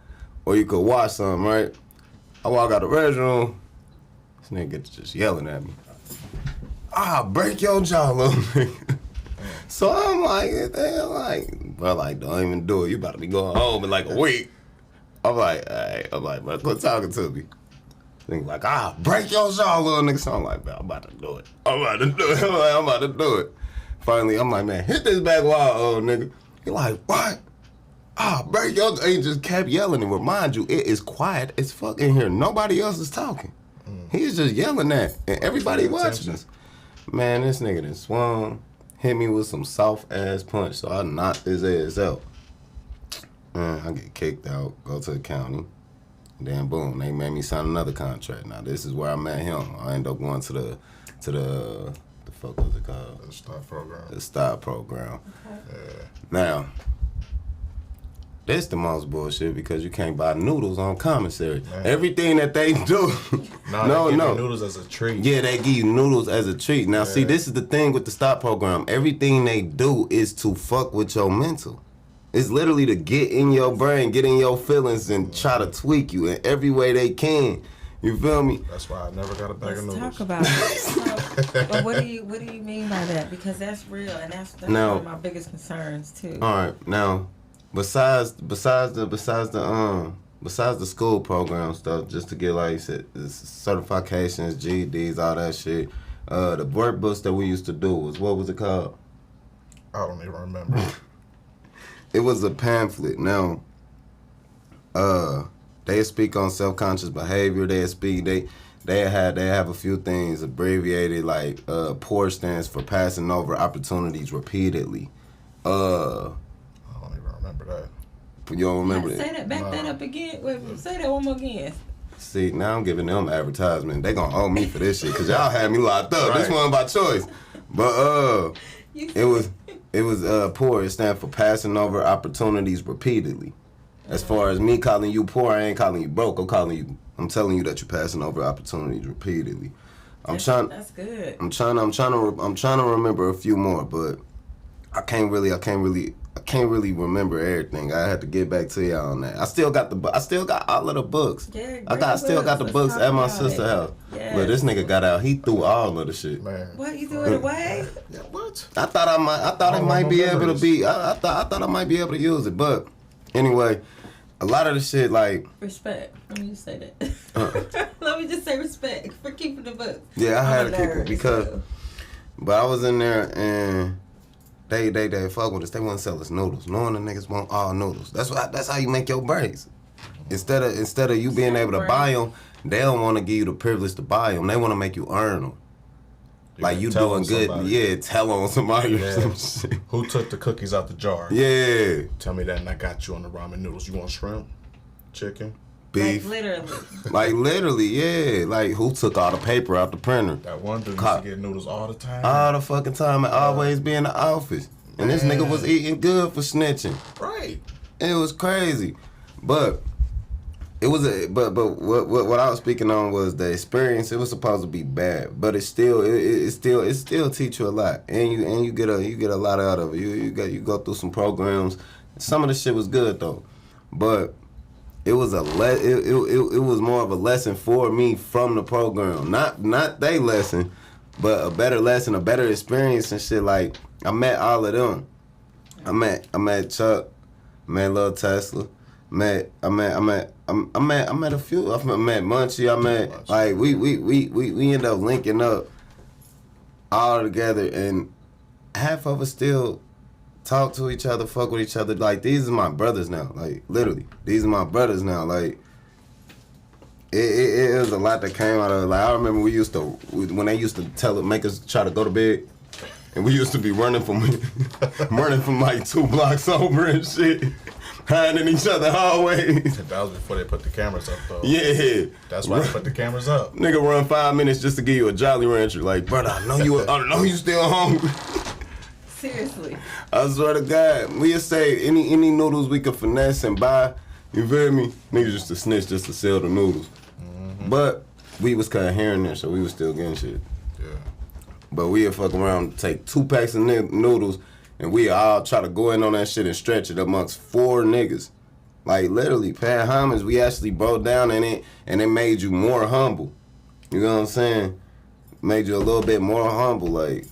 or you could watch something, right? I walk out the restroom, this nigga just yelling at me. I'll break your jaw, little nigga. So I'm like, damn, like, bro, like, don't even do it. You about to be going home in like a week. I'm like, bro, quit talking to me. Nigga like, break your jaw, little nigga. So I'm like, bro, I'm about to do it. I'm about to do it. Finally, I'm like, man, hit this back wall, old nigga. He like, what? Break your jaw. He just kept yelling. And remind you, it is quiet as fuck in here. Nobody else is talking. He's just yelling that. And everybody watching us. Man, this nigga done swung, hit me with some soft-ass punch, so I knocked his ass out. Man, I get kicked out, go to the county. Then boom, they made me sign another contract. Now this is where I met him. I end up going to the fuck was it called? The STOP program. The STOP program. Okay. Yeah. Now, this the most bullshit because you can't buy noodles on commissary. Man. Everything that they do. No. They give you noodles as a treat. Yeah, they give you noodles as a treat. Now, see, this is the thing with the STOP program. Everything they do is to fuck with your mental. It's literally to get in your brain, get in your feelings, and try to tweak you in every way they can. You feel me? That's why I never got a bag of noodles. Let's talk about it. But what do you mean by that? Because that's real, and that's one of my biggest concerns too. All right, now, besides the school program stuff, just to get like you said, certifications, GEDs, all that shit. The workbooks that we used to do what was it called? I don't even remember. It was a pamphlet. Now, they speak on self-conscious behavior. They have a few things abbreviated, like POUR stands for passing over opportunities repeatedly. I don't even remember that. You don't remember Say that. Back that up again. Wait, say that one more again. See, now I'm giving them advertisement. They gonna owe me for this shit, cause y'all had me locked up. Right. This wasn't by choice. But it was POUR. It stands for passing over opportunities repeatedly. As far as me calling you poor, I ain't calling you broke. I'm telling you that you're passing over opportunities repeatedly. That's good. I'm trying to remember a few more, but I can't really remember everything. I had to get back to y'all on that. I still got all of the books. Yeah, I still got the books at my sister's house. Yes. But this nigga got out. He threw all of the shit. Man. What, you threw it away? Yeah, what? I thought I might be able to use it, but anyway, a lot of the shit like respect. Let me just say that. Let me just say respect for keeping the book. Yeah, I had to keep it because, but I was in there and they fuck with us. They wouldn't sell us noodles. Knowing the niggas want all noodles. That's how you make your breaks. Instead of you being able to buy them, they don't want to give you the privilege to buy them. They want to make you earn them. Like you doing good, somebody. Yeah. Tell on somebody or some shit. Who took the cookies out the jar? Yeah. Tell me that, and I got you on the ramen noodles. You want shrimp, chicken, beef? Like literally, yeah. Like who took all the paper out the printer? That one dude used to get noodles all the time. All the fucking time, and always be in the office. And this nigga was eating good for snitching. Right. It was crazy, but. It was what I was speaking on was the experience. It was supposed to be bad, but it still teach you a lot, and you get a lot out of it. You go through some programs. Some of the shit was good though, but it was it was more of a lesson for me from the program, not they lesson, but a better lesson, a better experience and shit. Like I met all of them. I met Chuck, met Lil Tesla. I met a few. I met Munchie. I met like we end up linking up all together, and half of us still talk to each other, fuck with each other. Like these are my brothers now. Like literally, these are my brothers now. Like it was a lot that came out of it. Like I remember when they used to make us try to go to bed, and we used to be running from like 2 blocks over and shit. Hiding in each other's hallways. That was before they put the cameras up, though. Yeah. That's why they put the cameras up. Nigga run 5 minutes just to give you a Jolly Rancher. Like, brother, I know you still hungry. Seriously. I swear to God, we'll say any noodles we could finesse and buy. You feel me? Niggas just to snitch just to sell the noodles. Mm-hmm. But we was kind of hearing there, so we was still getting shit. Yeah. But we'd fuck around, take 2 packs of noodles. And we all try to go in on that shit and stretch it amongst 4 niggas. Like, literally, paying homage, we actually broke down in it, and it made you more humble. You know what I'm saying? Made you a little bit more humble. Like,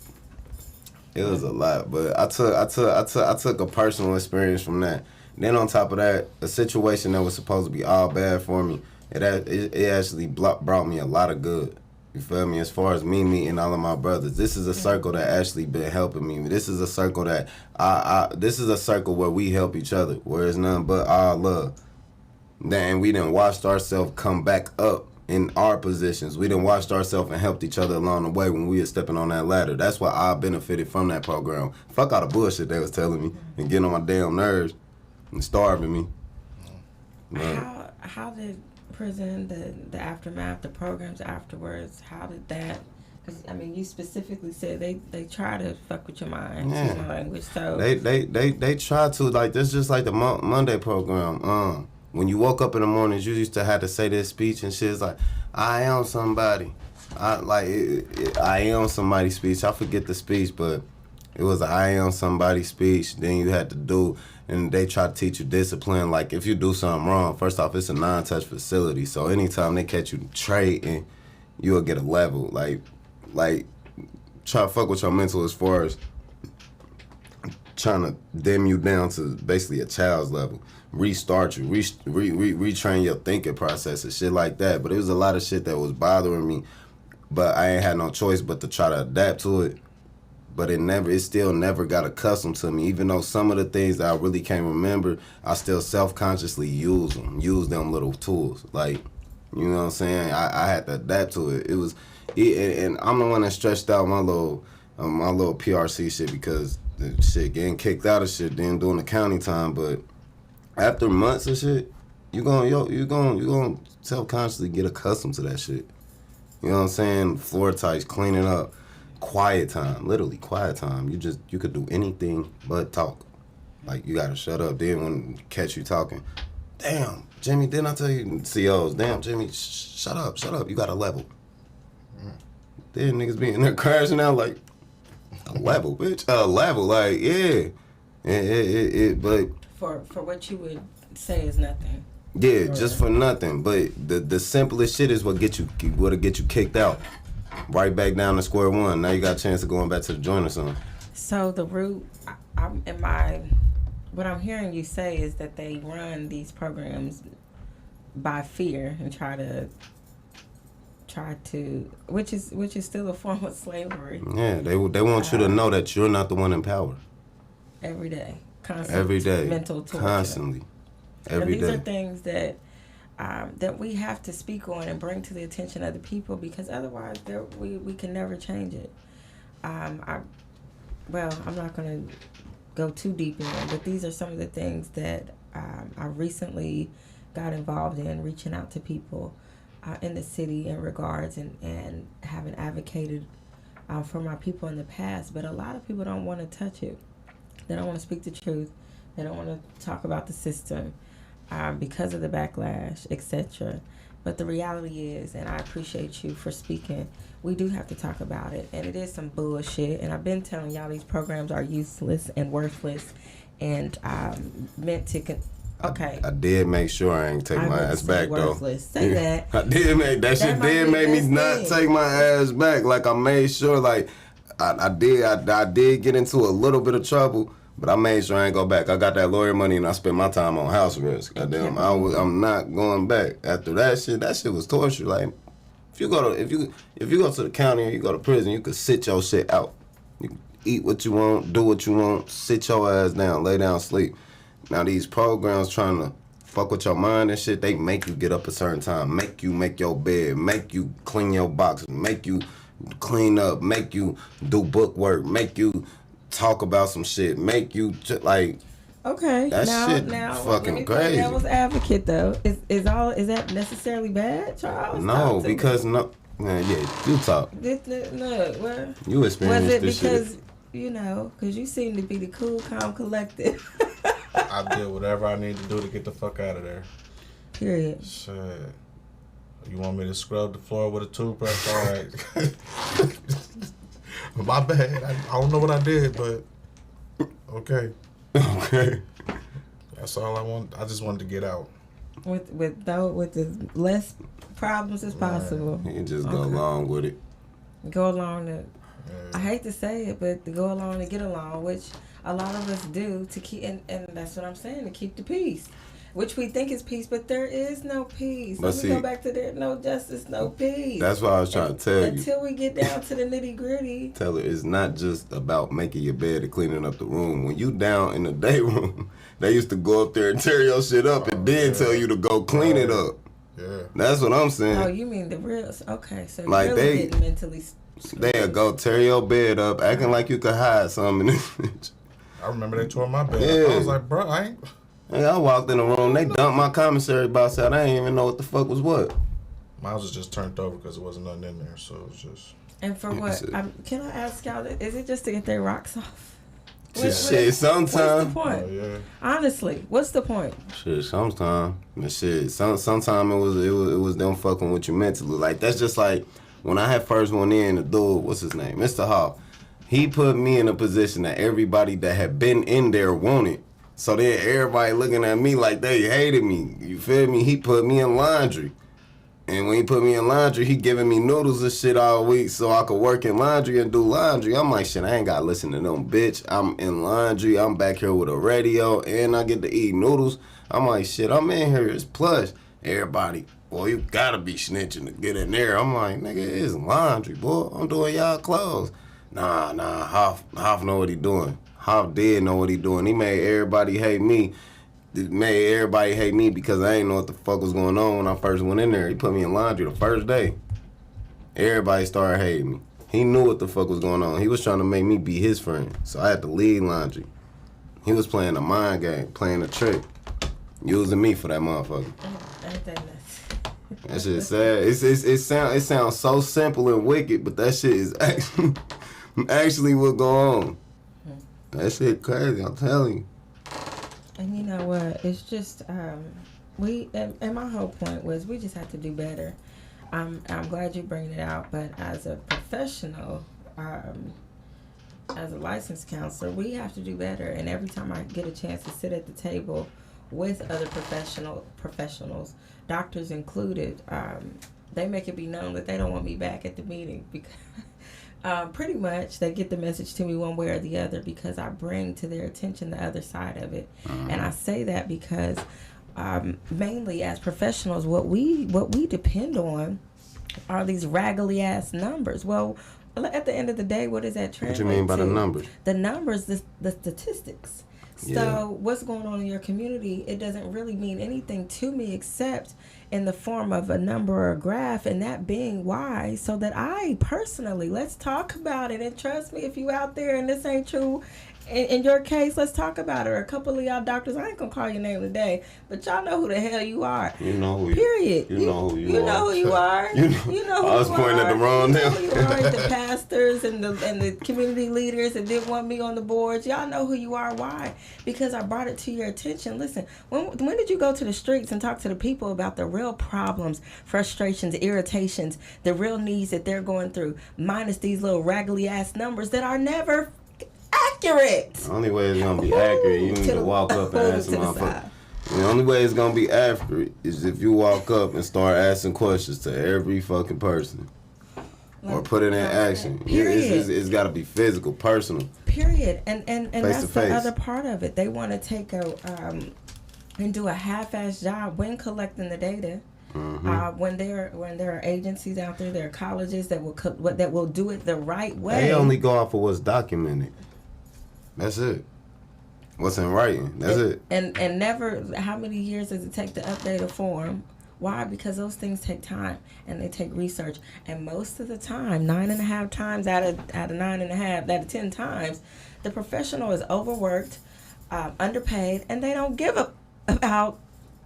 It was a lot, but I took a personal experience from that. Then on top of that, a situation that was supposed to be all bad for me, it actually brought me a lot of good. You feel me? As far as me meeting all of my brothers, this is a circle that actually been helping me. This is a circle that this is a circle where we help each other, where it's nothing but our love. Then we done watched ourselves come back up in our positions. We done watched ourselves and helped each other along the way when we were stepping on that ladder. That's why I benefited from that program. Fuck all the bullshit they was telling me and getting on my damn nerves and starving me. How did prison, the aftermath, the programs afterwards, how did that? Because I mean, you specifically said they try to fuck with your mind, Yeah. excuse my language. So they try to, like, that's just like the Monday program. When you woke up in the mornings, you used to have to say this speech and shit. It's like, I am somebody. I am somebody speech. I forget the speech, but it was a I am somebody speech. Then you had to do, and they try to teach you discipline. Like, if you do something wrong, first off, it's a non-touch facility. So anytime they catch you trading, you'll get a level. Like try to fuck with your mental as far as trying to dim you down to basically a child's level. Restart you, retrain your thinking process and shit like that. But it was a lot of shit that was bothering me, but I ain't had no choice but to try to adapt to it. But it still never got accustomed to me. Even though some of the things that I really can't remember, I still self-consciously use them little tools. Like, you know what I'm saying? I had to adapt to it. And I'm the one that stretched out my little PRC shit because the shit getting kicked out of shit, then doing the county time, but after months of shit, you gonna self-consciously get accustomed to that shit. You know what I'm saying? Floor tights, cleaning up, quiet time, literally quiet time. You could do anything but talk. Like, you gotta shut up. Then when catch you talking, damn, Jimmy, didn't I tell you? COs, damn, Jimmy, shut up. You got a level. Then niggas be in there crashing out like, a level, bitch, a level, like, yeah. But for what you would say is nothing. yeah, just for nothing. But the simplest shit is what'll get you kicked out. Right back down to square one. Now you got a chance of going back to the joint or something. So the root, what I'm hearing you say is that they run these programs by fear and try to, which is still a form of slavery. Yeah, they want you to know that you're not the one in power. Every day. Every day. Mental torture. Constantly. Every and day. these are things that we have to speak on and bring to the attention of the people, because otherwise we can never change it. I'm not going to go too deep in it, but these are some of the things that I recently got involved in, reaching out to people in the city in regards and having advocated for my people in the past. But a lot of people don't want to touch it. They don't want to speak the truth. They don't want to talk about the system because of the backlash, etc. But the reality is, and I appreciate you for speaking, we do have to talk about it. And it is some bullshit. And I've been telling y'all these programs are useless and worthless and meant to... Okay. I did make sure I ain't take my ass back, worthless. though. Say that. I did make... That shit did make me not take my ass back. Like, I made sure, like... I did get into a little bit of trouble, but I made sure I ain't go back. I got that lawyer money and I spent my time on house arrest. Goddamn, I'm not going back. After that shit was torture. Like, if you go to the county or you go to prison, you could sit your shit out. You can eat what you want, do what you want, sit your ass down, lay down, sleep. Now these programs trying to fuck with your mind and shit, they make you get up a certain time, make you make your bed, make you clean your box, make you clean up, make you do book work, make you talk about some shit, make you like. Okay, that shit fucking crazy. Devil's advocate though, is that necessarily bad, Charles? No, because man, yeah, you talk. Look, well, you experienced was it this because shit. because you seem to be the cool, calm, collected. I did whatever I need to do to get the fuck out of there. Period. Shit. You want me to scrub the floor with a toothbrush? All right. My bad. I don't know what I did, but okay. Okay. That's all I want. I just wanted to get out. With as less problems as possible. You can just go along with it. Go along to I hate to say it, but to go along and get along, which a lot of us do to keep, and that's what I'm saying, to keep the peace. Which we think is peace, but there is no peace. But Let see, me go back to there. No justice, no peace. That's what I was trying to tell you. Until we get down to the nitty gritty. Tell her it's not just about making your bed and cleaning up the room. When you down in the day room, they used to go up there and tear your shit up and then tell you to go clean it up. Yeah. That's what I'm saying. Oh, you mean the real? Okay, so Like really they- getting mentally. They'll go tear your bed up, acting like you could hide something in this bitch. I remember they tore my bed. Yeah. I was like, bro, I ain't. Hey, I walked in the room, they dumped my commissary box out. I didn't even know what the fuck was what. Mine was just turned over because there wasn't nothing in there, so it was just. And for what? Can I ask y'all? Is it just to get their rocks off? Shit, sometimes. What's the point? Oh, yeah. Honestly, what's the point? Shit, sometimes. But shit, sometimes it was them fucking with you mentally. Like that's just like when I had first went in, the dude, what's his name, Mr. Hall. He put me in a position that everybody that had been in there wanted. So then everybody looking at me like they hated me. You feel me? He put me in laundry. And when he put me in laundry, he giving me noodles and shit all week so I could work in laundry and do laundry. I'm like, shit, I ain't got to listen to them, bitch. I'm in laundry. I'm back here with a radio, and I get to eat noodles. I'm like, shit, I'm in here. It's plush. Everybody, boy, you got to be snitching to get in there. I'm like, nigga, it's laundry, boy. I'm doing y'all clothes. Nah, Hoff know what he doing. Hoff did know what he doing. He made everybody hate me. It made everybody hate me because I ain't know what the fuck was going on when I first went in there. He put me in laundry the first day. Everybody started hating me. He knew what the fuck was going on. He was trying to make me be his friend. So I had to lead laundry. He was playing a mind game, playing a trick. Using me for that motherfucker. Ain't that nuts? That shit is sad. It sounds so simple and wicked, but that shit is actually what go on. That shit crazy, I'm telling you. And you know what? It's just and my whole point was we just have to do better. I'm glad you're bringing it out, but as a professional, as a licensed counselor, we have to do better. And every time I get a chance to sit at the table with other professionals, doctors included, they make it be known that they don't want me back at the meeting because pretty much they get the message to me one way or the other because I bring to their attention the other side of it. And I say that because mainly as professionals, what we depend on are these raggedy ass numbers. Well, at the end of the day, what does that translate to? What you mean by the numbers? The numbers, the statistics. So what's going on in your community, it doesn't really mean anything to me except in the form of a number or a graph, and that being why, so that I personally, let's talk about it. And trust me, if you out there and this ain't true, in your case, let's talk about it. Or a couple of y'all doctors, I ain't gonna call your name today, but y'all know who the hell you are. You know who you Period. You know who you are. You know who you are. You know who you are. I was pointing at the wrong You know nail. who you are. The pastors and the community leaders that didn't want me on the boards. Y'all know who you are. Why? Because I brought it to your attention. Listen, when did you go to the streets and talk to the people about the real problems, frustrations, irritations, the real needs that they're going through, minus these little raggedy ass numbers that are never accurate? The only way it's gonna be accurate, you need to walk up and ask the motherfucker. The only way it's gonna be accurate is if you walk up and start asking questions to every fucking person. Or put it in action. Period. It's gotta be physical, personal. Period. And that's to the face. other part of it. They want to take and do a half-ass job when collecting the data. When there are agencies out there, there are colleges that will do it the right way. They only go off of what's documented. That's it. What's in writing. That's it. And never, how many years does it take to update a form? Why? Because those things take time and they take research. And most of the time, 9.5 times out of 9.5, out of 10 times, the professional is overworked, underpaid, and they don't give a about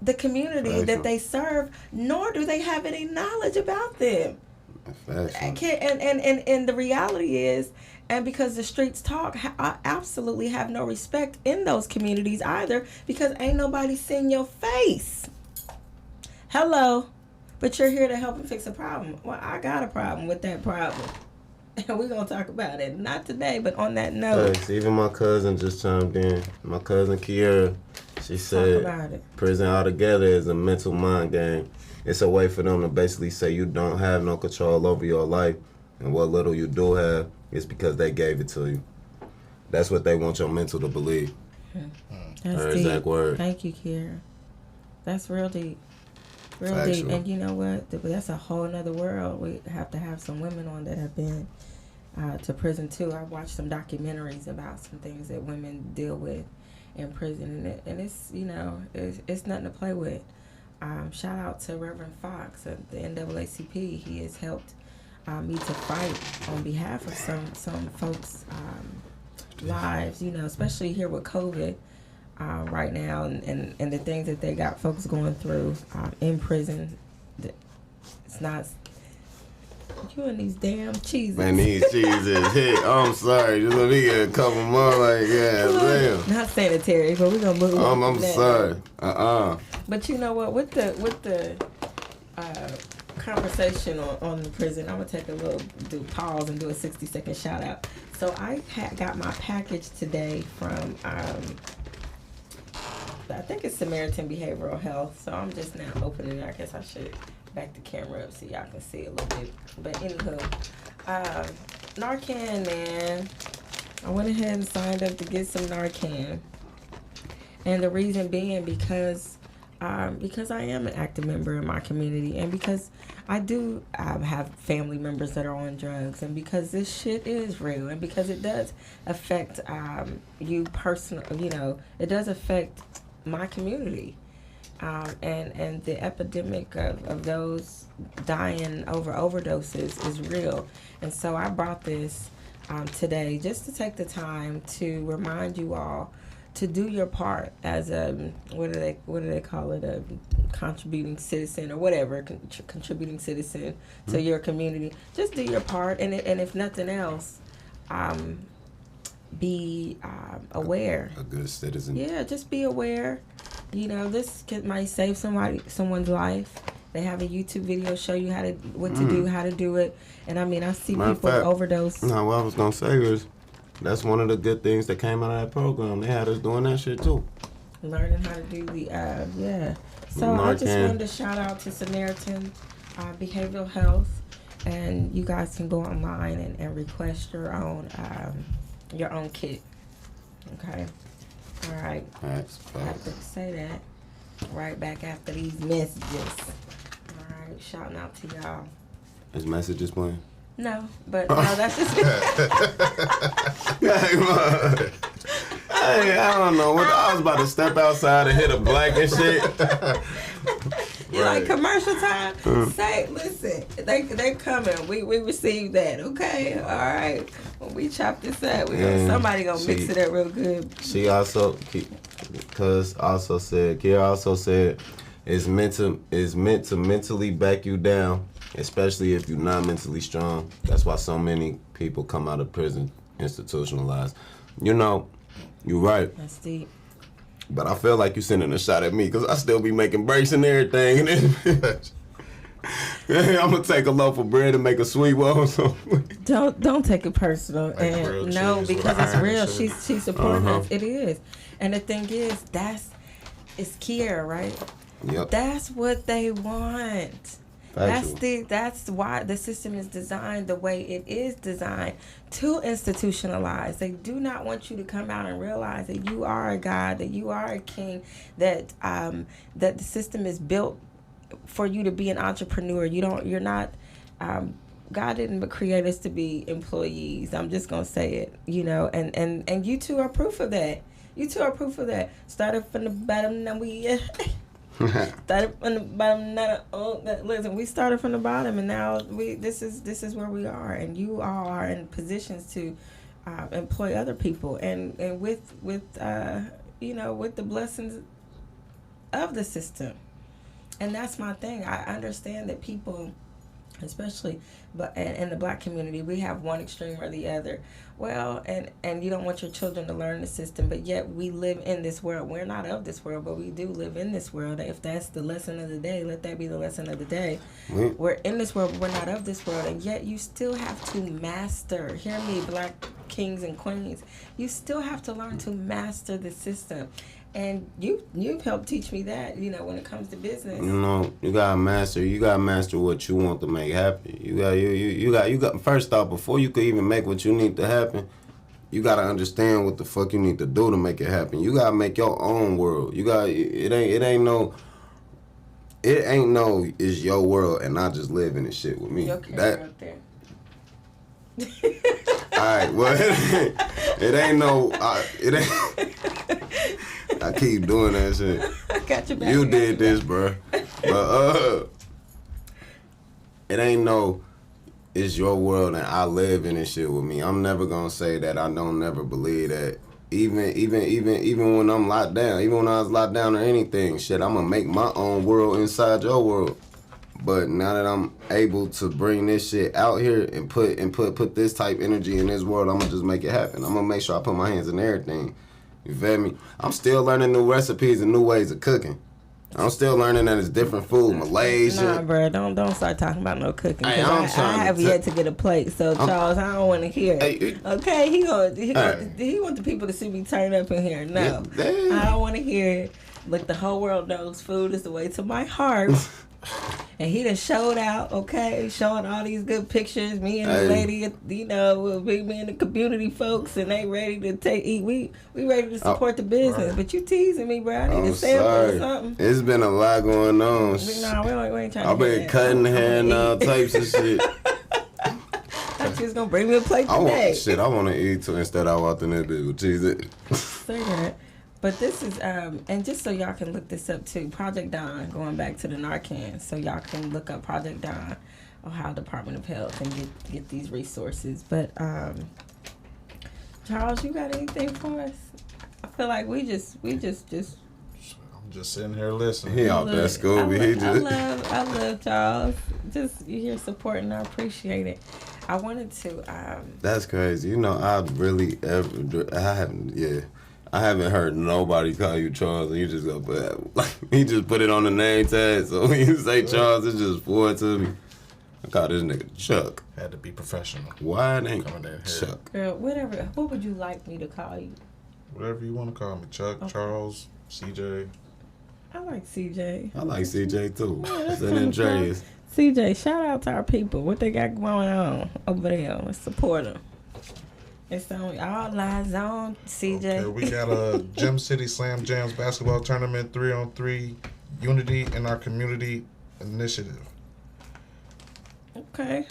the community that they serve, nor do they have any knowledge about them. And the reality is, and because the streets talk, I absolutely have no respect in those communities either, because ain't nobody seen your face. Hello, but you're here to help and fix a problem. Well, I got a problem with that problem, and we're gonna talk about it. Not today, but on that note. Thanks. Even my cousin just chimed in. My cousin Kiera, she said, prison altogether is a mental mind game. It's a way for them to basically say you don't have no control over your life, and what little you do have, it's because they gave it to you. That's what they want your mental to believe. That's Her deep. exact word. Thank you, Kiera. That's real deep. Real Factual. deep. And you know what? That's a whole nother world. We have to have some women on that have been to prison too. I watched some documentaries about some things that women deal with in prison, and it's, you know, it's nothing to play with. Shout out to Reverend Fox at the NAACP. He has helped me to fight on behalf of some folks' lives, you know, especially here with COVID right now, and the things that they got folks going through in prison. It's not, you and these damn cheeses. Man, these cheeses hit. I'm sorry. Just let me get a couple more. Like, yeah, damn. Not sanitary, but we're gonna move. I'm that. sorry. But you know what? With the conversation on the prison, I'm gonna take do pause and do a 60-second shout out. So I got my package today from I think it's Samaritan Behavioral Health. So I'm just now opening it. I guess I should back the camera up so y'all can see a little bit. But anywho, Narcan, man. I went ahead and signed up to get some Narcan. And the reason being because I am an active member in my community, and because I do have family members that are on drugs, and because this shit is real, and because it does affect you personally, you know, it does affect my community, and the epidemic of those dying over overdoses is real. And so I brought this today just to take the time to remind you all to do your part as a what do they call it, a contributing citizen or whatever, contributing citizen to your community. Just do your part, and if nothing else, be aware. A good citizen. Yeah, just be aware. You know, this might save someone's life. They have a YouTube video show you what to do, how to do it. And I mean, I see people overdose. No, what I was gonna say is, that's one of the good things that came out of that program. They had us doing that shit too. Learning how to do the yeah. So I just wanted to shout out to Samaritan Behavioral Health, and you guys can go online and request your own kit. Okay. All right. That's I have to say that right back after these messages. All right. Shouting out to y'all. Is messages playing? No, but no, that's just Hey, I don't know. I was about to step outside and hit a black and shit. You like commercial time? Say, listen, they coming. We received that, okay? All right. When we chop this up, somebody gonna mix it up real good. She also, Kiera also said, it's meant to mentally back you down, especially if you're not mentally strong. That's why so many people come out of prison institutionalized. You know, you're right. That's deep. But I feel like you're sending a shot at me because I still be making breaks and everything. And I'm gonna take a loaf of bread and make a sweet roll. So Don't take it personal. Like And no, cheese because with it's iron real. and shit. She's supporting us. It is. And the thing is, it's Kiera, right? yep. That's what they want. Factual. That's why the system is designed the way it is designed, to institutionalize. They do not want you to come out and realize that you are a god, that you are a king, that that the system is built for you to be an entrepreneur. You're not God didn't create us to be employees. I'm just gonna say it, you know, and you two are proof of that. You two are proof of that. Started from the bottom, now we started from the bottom. Listen, we started from the bottom, and now this is where we are, and you all are in positions to employ other people, and with you know, with the blessings of the system. And that's my thing. I understand that people, especially in the black community, we have one extreme or the other. Well, and you don't want your children to learn the system, but yet we live in this world. We're not of this world, but we do live in this world. If that's the lesson of the day, let that be the lesson of the day. We're in this world, but we're not of this world, and yet you still have to master. Hear me, black kings and queens. You still have to learn to master the system. you've helped teach me that, when it comes to business. You gotta master what you want to make happen. You got first off, before you could even make what you need to happen, you gotta understand what the fuck you need to do to make it happen. You gotta make your own world. It ain't no it's your world and I just live in this shit with me. Your camera up there. Alright, well it ain't no it ain't I keep doing that shit. I got your back. You did this, bro. But it ain't no it's your world and I live in this shit with me. I'm never gonna say that I don't never believe that. Even when I'm locked down, even when I was locked down or anything, shit, I'm gonna make my own world inside your world. But now that I'm able to bring this shit out here and put this type energy in this world, I'm gonna just make it happen. I'm gonna make sure I put my hands in everything. You feel me? I'm still learning new recipes and new ways of cooking. I'm still learning that it's different food, Malaysia. Nah, bro, don't start talking about no cooking. Hey, I have yet to get a plate, so Charles, I don't want to hear it. Okay, he want the people to see me turn up in here. No, I don't want to hear it. Look, the whole world knows food is the way to my heart. And he done showed out, okay, showing all these good pictures. Me and the lady, me and the community folks, and they ready to eat. We ready to support the business. Right. But you teasing me, bro. I need a sample or something. It's been a lot going on. Nah, we ain't trying to I've been cutting hair and all types of shit. Thought you was gonna bring me a plate today. I want to eat too. Instead, I walked in there with cheese. Say that. But this is, and just so y'all can look this up too, Project Dawn, going back to the Narcan, so y'all can look up Project Dawn, Ohio Department of Health, and get these resources. But, Charles, you got anything for us? I feel like we just. I'm just sitting here listening. He off that Scooby. I love Charles. Just you here supporting, I appreciate it. I wanted to. That's crazy. I haven't heard nobody call you Charles, and you just go he just put it on the name tag. So when you say Charles, it's just forward to me. I call this nigga Chuck. Had to be professional. Why it ain't Chuck? Girl, whatever. What would you like me to call you? Whatever you want to call me, Chuck, okay. Charles, CJ. I like CJ. I like CJ too. Yeah, San Andreas. CJ, shout out to our people. What they got going on over there? Let's support them. It's on all eyes on CJ. Okay, we got a Gem City Slam Jams basketball tournament 3-on-3 Unity in Our Community initiative. Okay.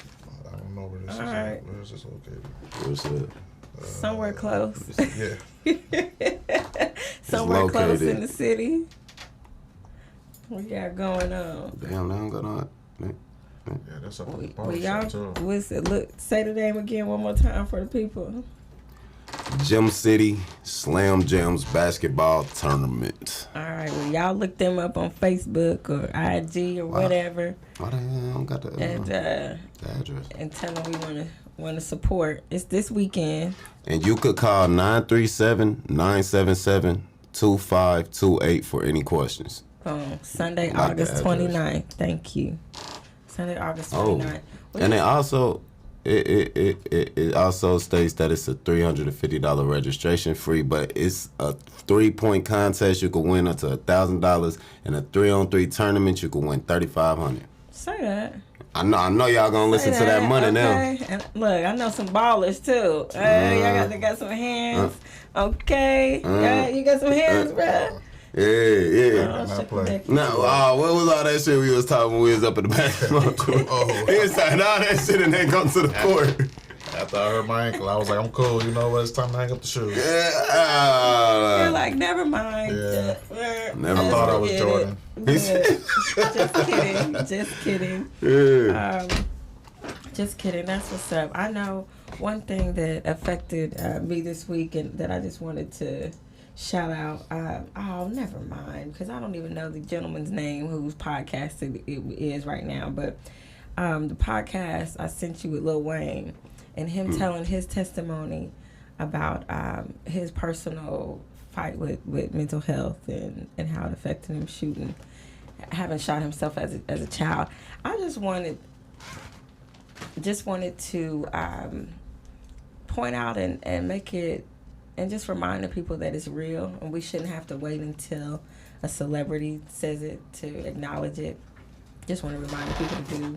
I don't know where this is. Right. Where is this located? What's up? Somewhere close. Yeah. Somewhere close in the city. What you got going on? Damn, they don't got on. Yeah, that's up in the barbershop too. What's it? Look, say the name again one more time for the people. Gem City Slam Jams basketball tournament. All right, well, y'all look them up on Facebook or IG or whatever. Why the hell I don't got the address? And tell them we want to support. It's this weekend. And you could call 937-977-2528 for any questions. Sunday, August 29th. Thank you. Sunday, August 29th. And it also states that it's a $350 registration fee, but it's a 3-point contest. You can win up to $1,000, and a 3-on-3 tournament you can win $3,500. Say that. I know y'all gonna listen to that money now. And look, I know some ballers too. Y'all got some hands. Okay, you got some hands, bruh. Yeah. What was all that shit we was talking when we was up in the basketball court? He was saying all that shit and then come to the court. After I hurt my ankle, I was like, I'm cool. You know what? It's time to hang up the shoes. You're like, never mind. Yeah. I thought I was Jordan. Just kidding. Yeah. Just kidding. That's what's up. I know one thing that affected me this week and that I just wanted to shout out. Never mind, because I don't even know the gentleman's name whose podcast it is right now. But the podcast I sent you with Lil Wayne and him telling his testimony about his personal fight with mental health and how it affected him having shot himself as a child. I just wanted to point out and make it and just reminding people that it's real, and we shouldn't have to wait until a celebrity says it to acknowledge it. Just want to remind people to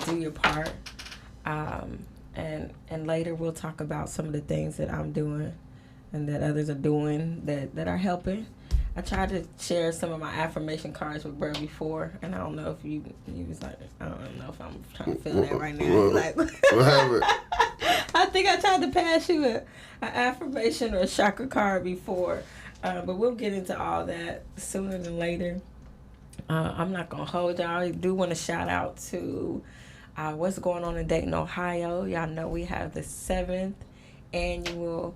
do your part. And later we'll talk about some of the things that I'm doing and that others are doing that are helping. I tried to share some of my affirmation cards with Bert before, and I don't know if you was like, I don't know if I'm trying to feel that right now. You're like, what happened? I think I tried to pass you an affirmation or a chakra card before, but we'll get into all that sooner than later. I'm not going to hold y'all. I do want to shout out to what's going on in Dayton, Ohio. Y'all know we have the 7th annual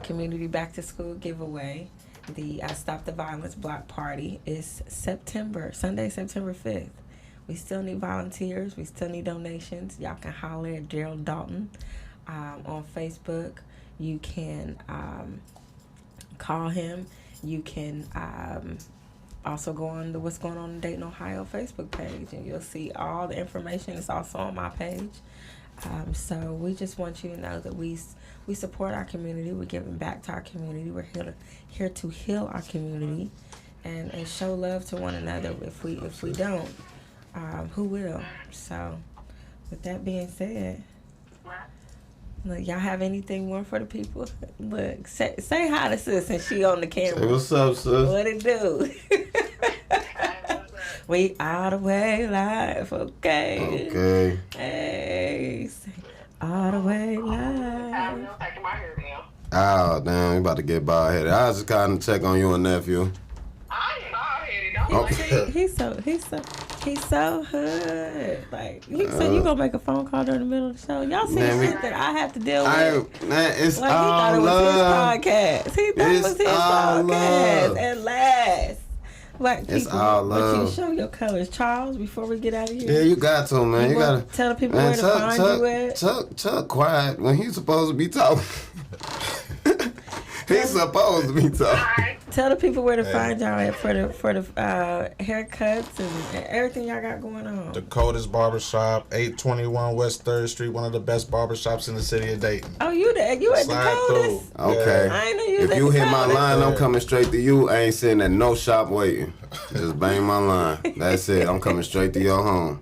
Community Back to School giveaway. The Stop the Violence Block Party is Sunday, September 5th. We still need volunteers. We still need donations. Y'all can holler at Gerald Dalton on Facebook. You can call him. You can also go on the What's Going On in Dayton, Ohio Facebook page, and you'll see all the information. It's also on my page. So we just want you to know that we support our community. We're giving back to our community. We're here to heal our community and show love to one another. If we don't, who will? So with that being said, look, y'all have anything more for the people? Look, say hi to sis and she on the camera. Hey, what's up, sis? What it do? We all the way live, okay? Okay. Hey, all the way live. Oh, damn, you about to get bald headed. I was just kind of check on you and nephew. I ain't bald headed. Okay. He's so hood. Like so you gonna make a phone call during the middle of the show? Y'all see shit that I have to deal with. Man, it's Like all he thought it was love. his podcast. He thought it was his all podcast. love. At last. Like It's people, all but you love. show your colors, Charles, before we get out of here. Yeah, you got to, man. You wanna gotta tell the people man, where to find you at. Chuck quiet when he's supposed to be talking. He's supposed to be talking. Tell the people where to find y'all at for the haircuts and everything y'all got going on. The coldest barbershop, 821 West 3rd Street, one of the best barbershops in the city of Dayton. Oh, you at the Slide coldest? through. Okay. I ain't know you was If at you the hit my coldest. line, I'm coming straight to you. I ain't sitting at no shop waiting. Just bang my line. That's it. I'm coming straight to your home.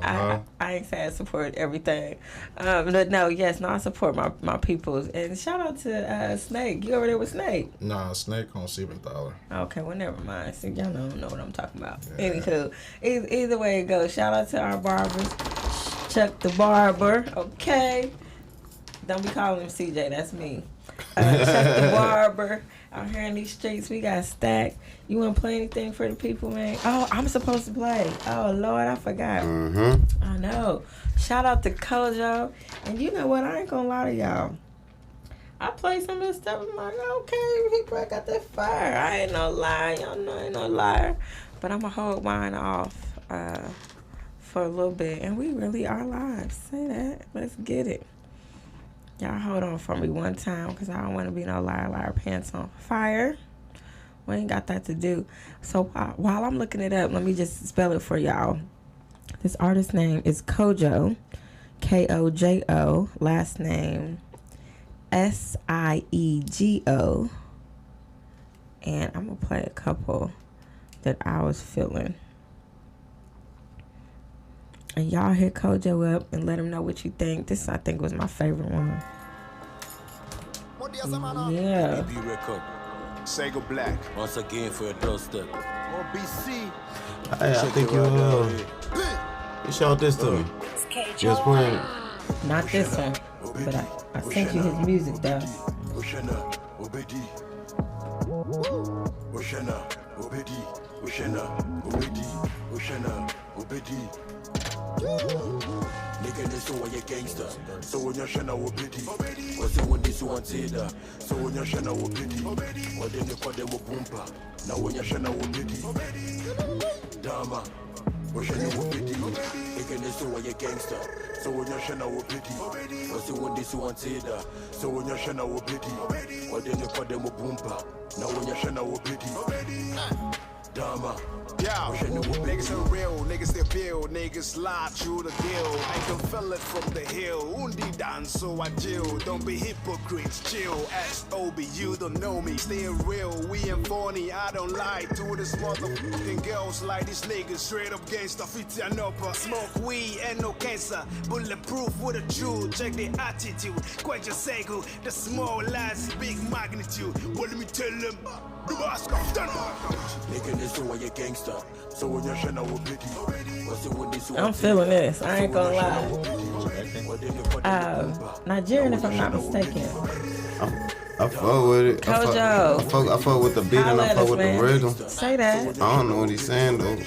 I ain't saying I support everything. But no, I support my peoples. And shout out to Snake. You over there with Snake? Nah, Snake on Siebenthaler. Okay, well, never mind. See, y'all don't know what I'm talking about. Yeah. Anywho, either way it goes, shout out to our barbers. Chuck the Barber, okay? Don't be calling him CJ, that's me. Chuck the Barber. Out here in these streets, we got Stack. You want to play anything for the people, man? Oh, I'm supposed to play. Oh, Lord, I forgot. Mm-hmm. I know. Shout out to Kojo. And you know what? I ain't gonna lie to y'all. I play some of this stuff. I'm like, okay, he probably got that fire. I ain't no liar. Y'all know I ain't no liar. But I'm gonna hold mine off for a little bit. And we really are live. Say that. Let's get it. Y'all hold on for me one time because I don't want to be no liar pants on fire. We ain't got that to do. So while I'm looking it up, let me just spell it for y'all. This artist's name is Kojo, Kojo, last name Siego. And I'm going to play a couple that I was feeling. And y'all hit Kojo up and let him know what you think. This, I think, was my favorite one. Yeah. BB record. Sega Black. Once again for a doorstep. OBC. Hey, I think you showed this to me. You was playing. Not this one, but I sent you his music, though. Oshana, Obedi. Oshana, Obedi. Oshana, Obedi. Oshana, Obedi. Nigga, this one you gangster. So when you're Shana Obedi. What's it when this one say that? So when you're Shana Obedi. Or then you call them a boompa. Now when you're Shana Obedi. Dama. Oshana Obedi. Nigga, this one you gangster. So when you're Shana Obedi. What's it when this one say that? So when you're Shana Obedi. Or then you call them a boompa. Now when you're Shana Obedi. Dama. Yeah, niggas are real, niggas they feel, niggas slide through the deal. I can feel it from the hill, undi dance so I chill. Don't be hypocrites, chill. SOB, you don't know me, stay real. We ain't phony, I don't lie to this motherfucking girls like these niggas. Straight up gangsta, fit and upper. Smoke weed and no cancer, bulletproof with a jewel. Check the attitude, quite your cycle. The small lies, big magnitude. What let me tell them? The mask of done. Nigga, this why you gangster. So when you're shana will pity. I'm feeling this. I ain't gonna lie. Nigerian, if I'm not mistaken. I fuck with it. Kojo. I fuck with the beat and I fuck with the rhythm. Say that. I don't know what he's saying though.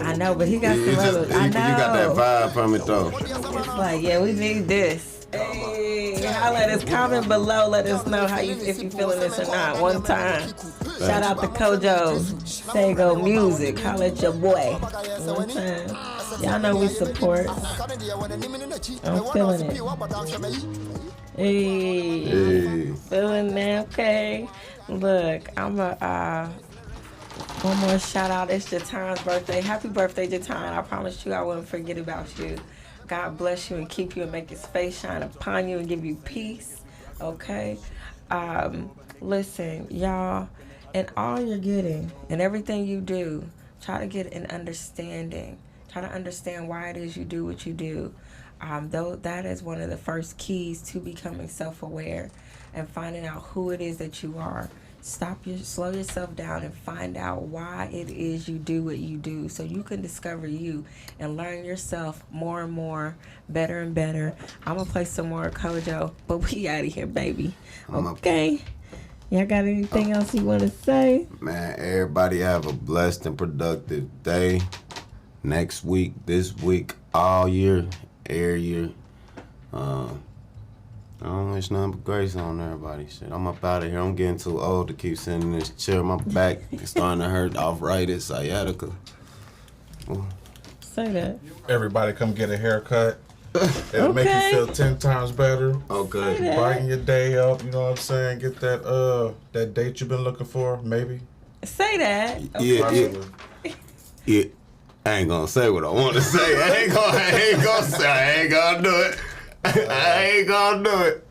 I know, but he got some other. I know. You got that vibe from it though. It's like, yeah, we need this. Hey, holla at us, comment below. Let us know how if you feeling this or not. One time. Shout out to Kojo. Sego Music. Holla at your boy. One time. Y'all know we support. I'm feeling it. Hey. Feeling that, okay. Look, I'm one more shout out. It's Jatan's birthday. Happy birthday, Jatan. I promised you I wouldn't forget about you. God bless you and keep you and make his face shine upon you and give you peace. Okay? Listen, y'all, and all you're getting and everything you do, try to get an understanding. Try to understand why it is you do what you do. Though that is one of the first keys to becoming self-aware and finding out who it is that you are. Slow yourself down and find out why it is you do what you do so you can discover you and learn yourself more and more, better and better. I'm going to play some more Kojo, but we out of here, baby. Okay. Y'all got anything else you want to say? Man, everybody have a blessed and productive day. Next week, this week, all year, every year. I don't wish nothing but grace on everybody. Shit, I'm up out of here. I'm getting too old to keep sitting in this chair. My back is starting to hurt. Arthritis, sciatica. Ooh. Say that. Everybody come get a haircut. It'll make you feel 10 times better. Okay. Brighten your day up, you know what I'm saying? Get that date you've been looking for, maybe. Say that. Okay. Yeah. I ain't gonna say what I want to say. I ain't gonna do it. I ain't gonna do it.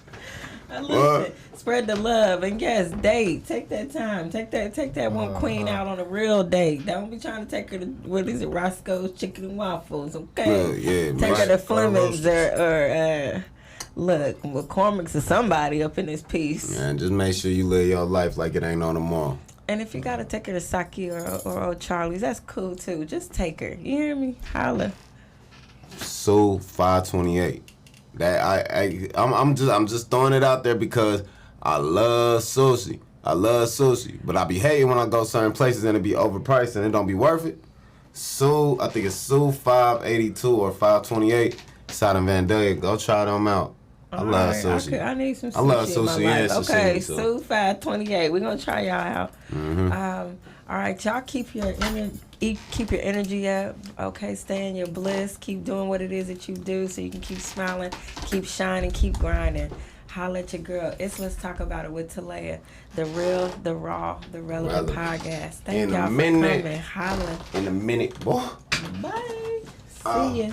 Listen, spread the love and yes, date. Take that time. Take that one queen out on a real date. Don't be trying to take her to what is it, Roscoe's Chicken and Waffles, okay? Yeah, take her to Fleming's or look, McCormick's or somebody up in this piece. Man, just make sure you live your life like it ain't on tomorrow. And if you gotta take her to Saki or Old Charlie's, that's cool too. Just take her. You hear me? Holla. So 528. I'm just throwing it out there because I love sushi. But I be hating when I go certain places and it be overpriced and it don't be worth it. So I think it's Sue 582 or 528. It's out in Vandalia. Go try them out. I love sushi. I need some sushi. I love sushi and sashimi. Okay, so. Sue 528. We're gonna try y'all out. Mm-hmm. All right, y'all keep your energy up. Okay, stay in your bliss. Keep doing what it is that you do so you can keep smiling, keep shining, keep grinding. Holla at your girl. It's Let's Talk About It with Talaya. The real, the raw, the relevant podcast. Thank y'all for coming. Holla. In a minute, boy. Bye. See ya.